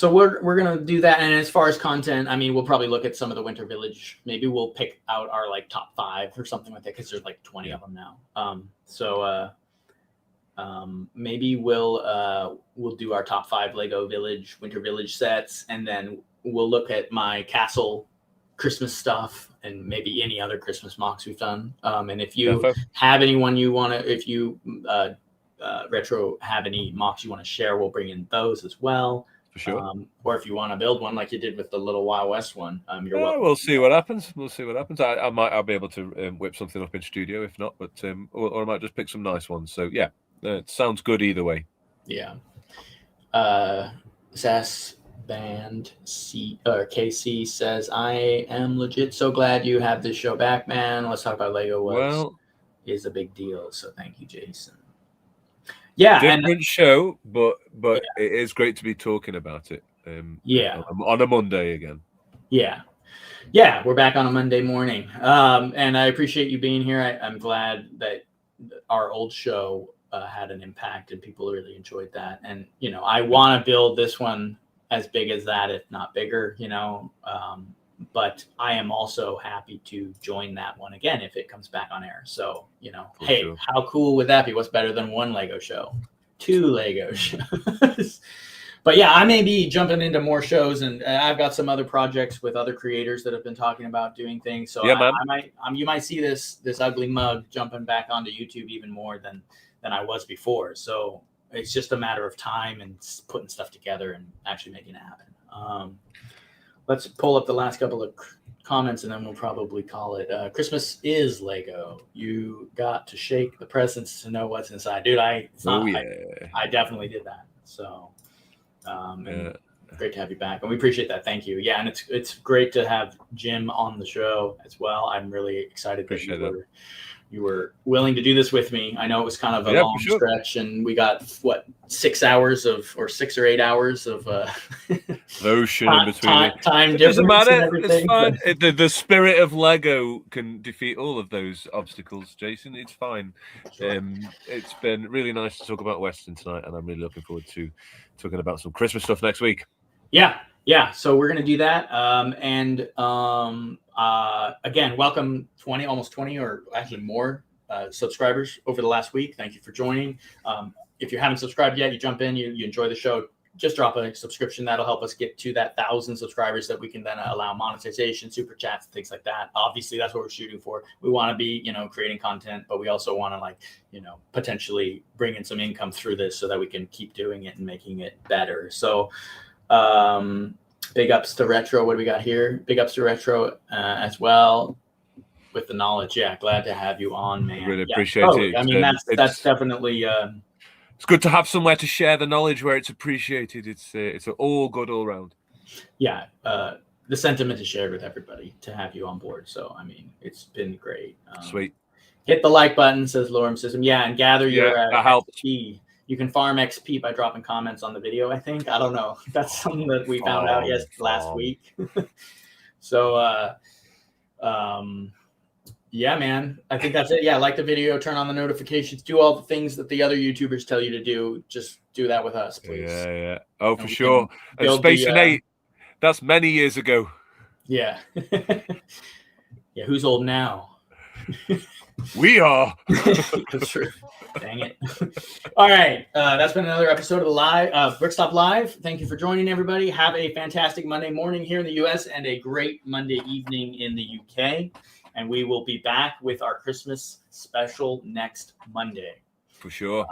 we're gonna do that. And as far as content, I mean, we'll probably look at some of the Winter Village. Maybe we'll pick out our like top 5 or something like that, because there's like 20 of them now. Maybe we'll do our top 5 Lego Village, Winter Village sets, and then we'll look at my Castle Christmas stuff and maybe any other Christmas mocks we've done. And if you have anyone you want to, if you Retro have any mocks you want to share, we'll bring in those as well. For sure. Or if you want to build one like you did with the little Wild West one, you're welcome. We'll see what happens. I'll be able to whip something up in studio if not, but or I might just pick some nice ones. So yeah, it sounds good either way. Yeah. Sass Band KC says, I am legit so glad you have this show back, man. Let's talk about Lego is a big deal. So thank you, Jason. Yeah, different show, but it is great to be talking about it. On a Monday again. Yeah, we're back on a Monday morning, and I appreciate you being here. I'm glad that our old show had an impact and people really enjoyed that. And I want to build this one as big as that, if not bigger. But I am also happy to join that one again if it comes back on air. So, hey, sure. How cool would that be? What's better than one Lego show? 2 Lego shows. But yeah, I may be jumping into more shows, and I've got some other projects with other creators that have been talking about doing things. So yeah, you might see this ugly mug jumping back onto YouTube even more than I was before. So it's just a matter of time and putting stuff together and actually making it happen. Let's pull up the last couple of comments and then we'll probably call it. Christmas is Lego. You got to shake the presents to know what's inside. Dude, I definitely did that. So great to have you back. And we appreciate that. Thank you. Yeah, and it's great to have Jim on the show as well. I'm really excited that you were willing to do this with me. I know it was kind of a long stretch, and we got 6 hours or 6 or 8 hours of ocean in between. Time difference. Doesn't matter. It's fine. The spirit of Lego can defeat all of those obstacles, Jason. It's fine. Sure. It's been really nice to talk about Western tonight, and I'm really looking forward to talking about some Christmas stuff next week. Yeah. So we're going to do that. Again, welcome almost 20 or actually more subscribers over the last week. Thank you for joining. If you haven't subscribed yet, you jump in, you enjoy the show, just drop a subscription. That'll help us get to that 1,000 subscribers that we can then allow monetization, super chats, things like that. Obviously, that's what we're shooting for. We want to be, creating content, but we also want to potentially bring in some income through this so that we can keep doing it and making it better. So, big ups to Retro. What do we got here? Big ups to Retro as well with the knowledge. Yeah, glad to have you on, man. Really appreciate it. I mean, that's definitely. It's good to have somewhere to share the knowledge where it's appreciated. It's all good all around. Yeah, the sentiment is shared with everybody to have you on board. So I mean, it's been great. Sweet. Hit the like button, says Lorem System. Yeah, and gather your XP. You can farm XP by dropping comments on the video, I think. I don't know. That's something that we found out last week. So, yeah, man. I think that's it. Yeah, like the video, turn on the notifications, do all the things that the other YouTubers tell you to do. Just do that with us, please. Yeah. Oh, for sure. And Space and 8, that's many years ago. Yeah. Yeah, who's old now? We are. That's true. Dang it. All right. That's been another episode of Brickstop Live. Thank you for joining, everybody. Have a fantastic Monday morning here in the U.S. and a great Monday evening in the U.K. And we will be back with our Christmas special next Monday. For sure.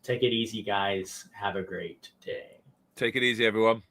Take it easy, guys. Have a great day. Take it easy, everyone.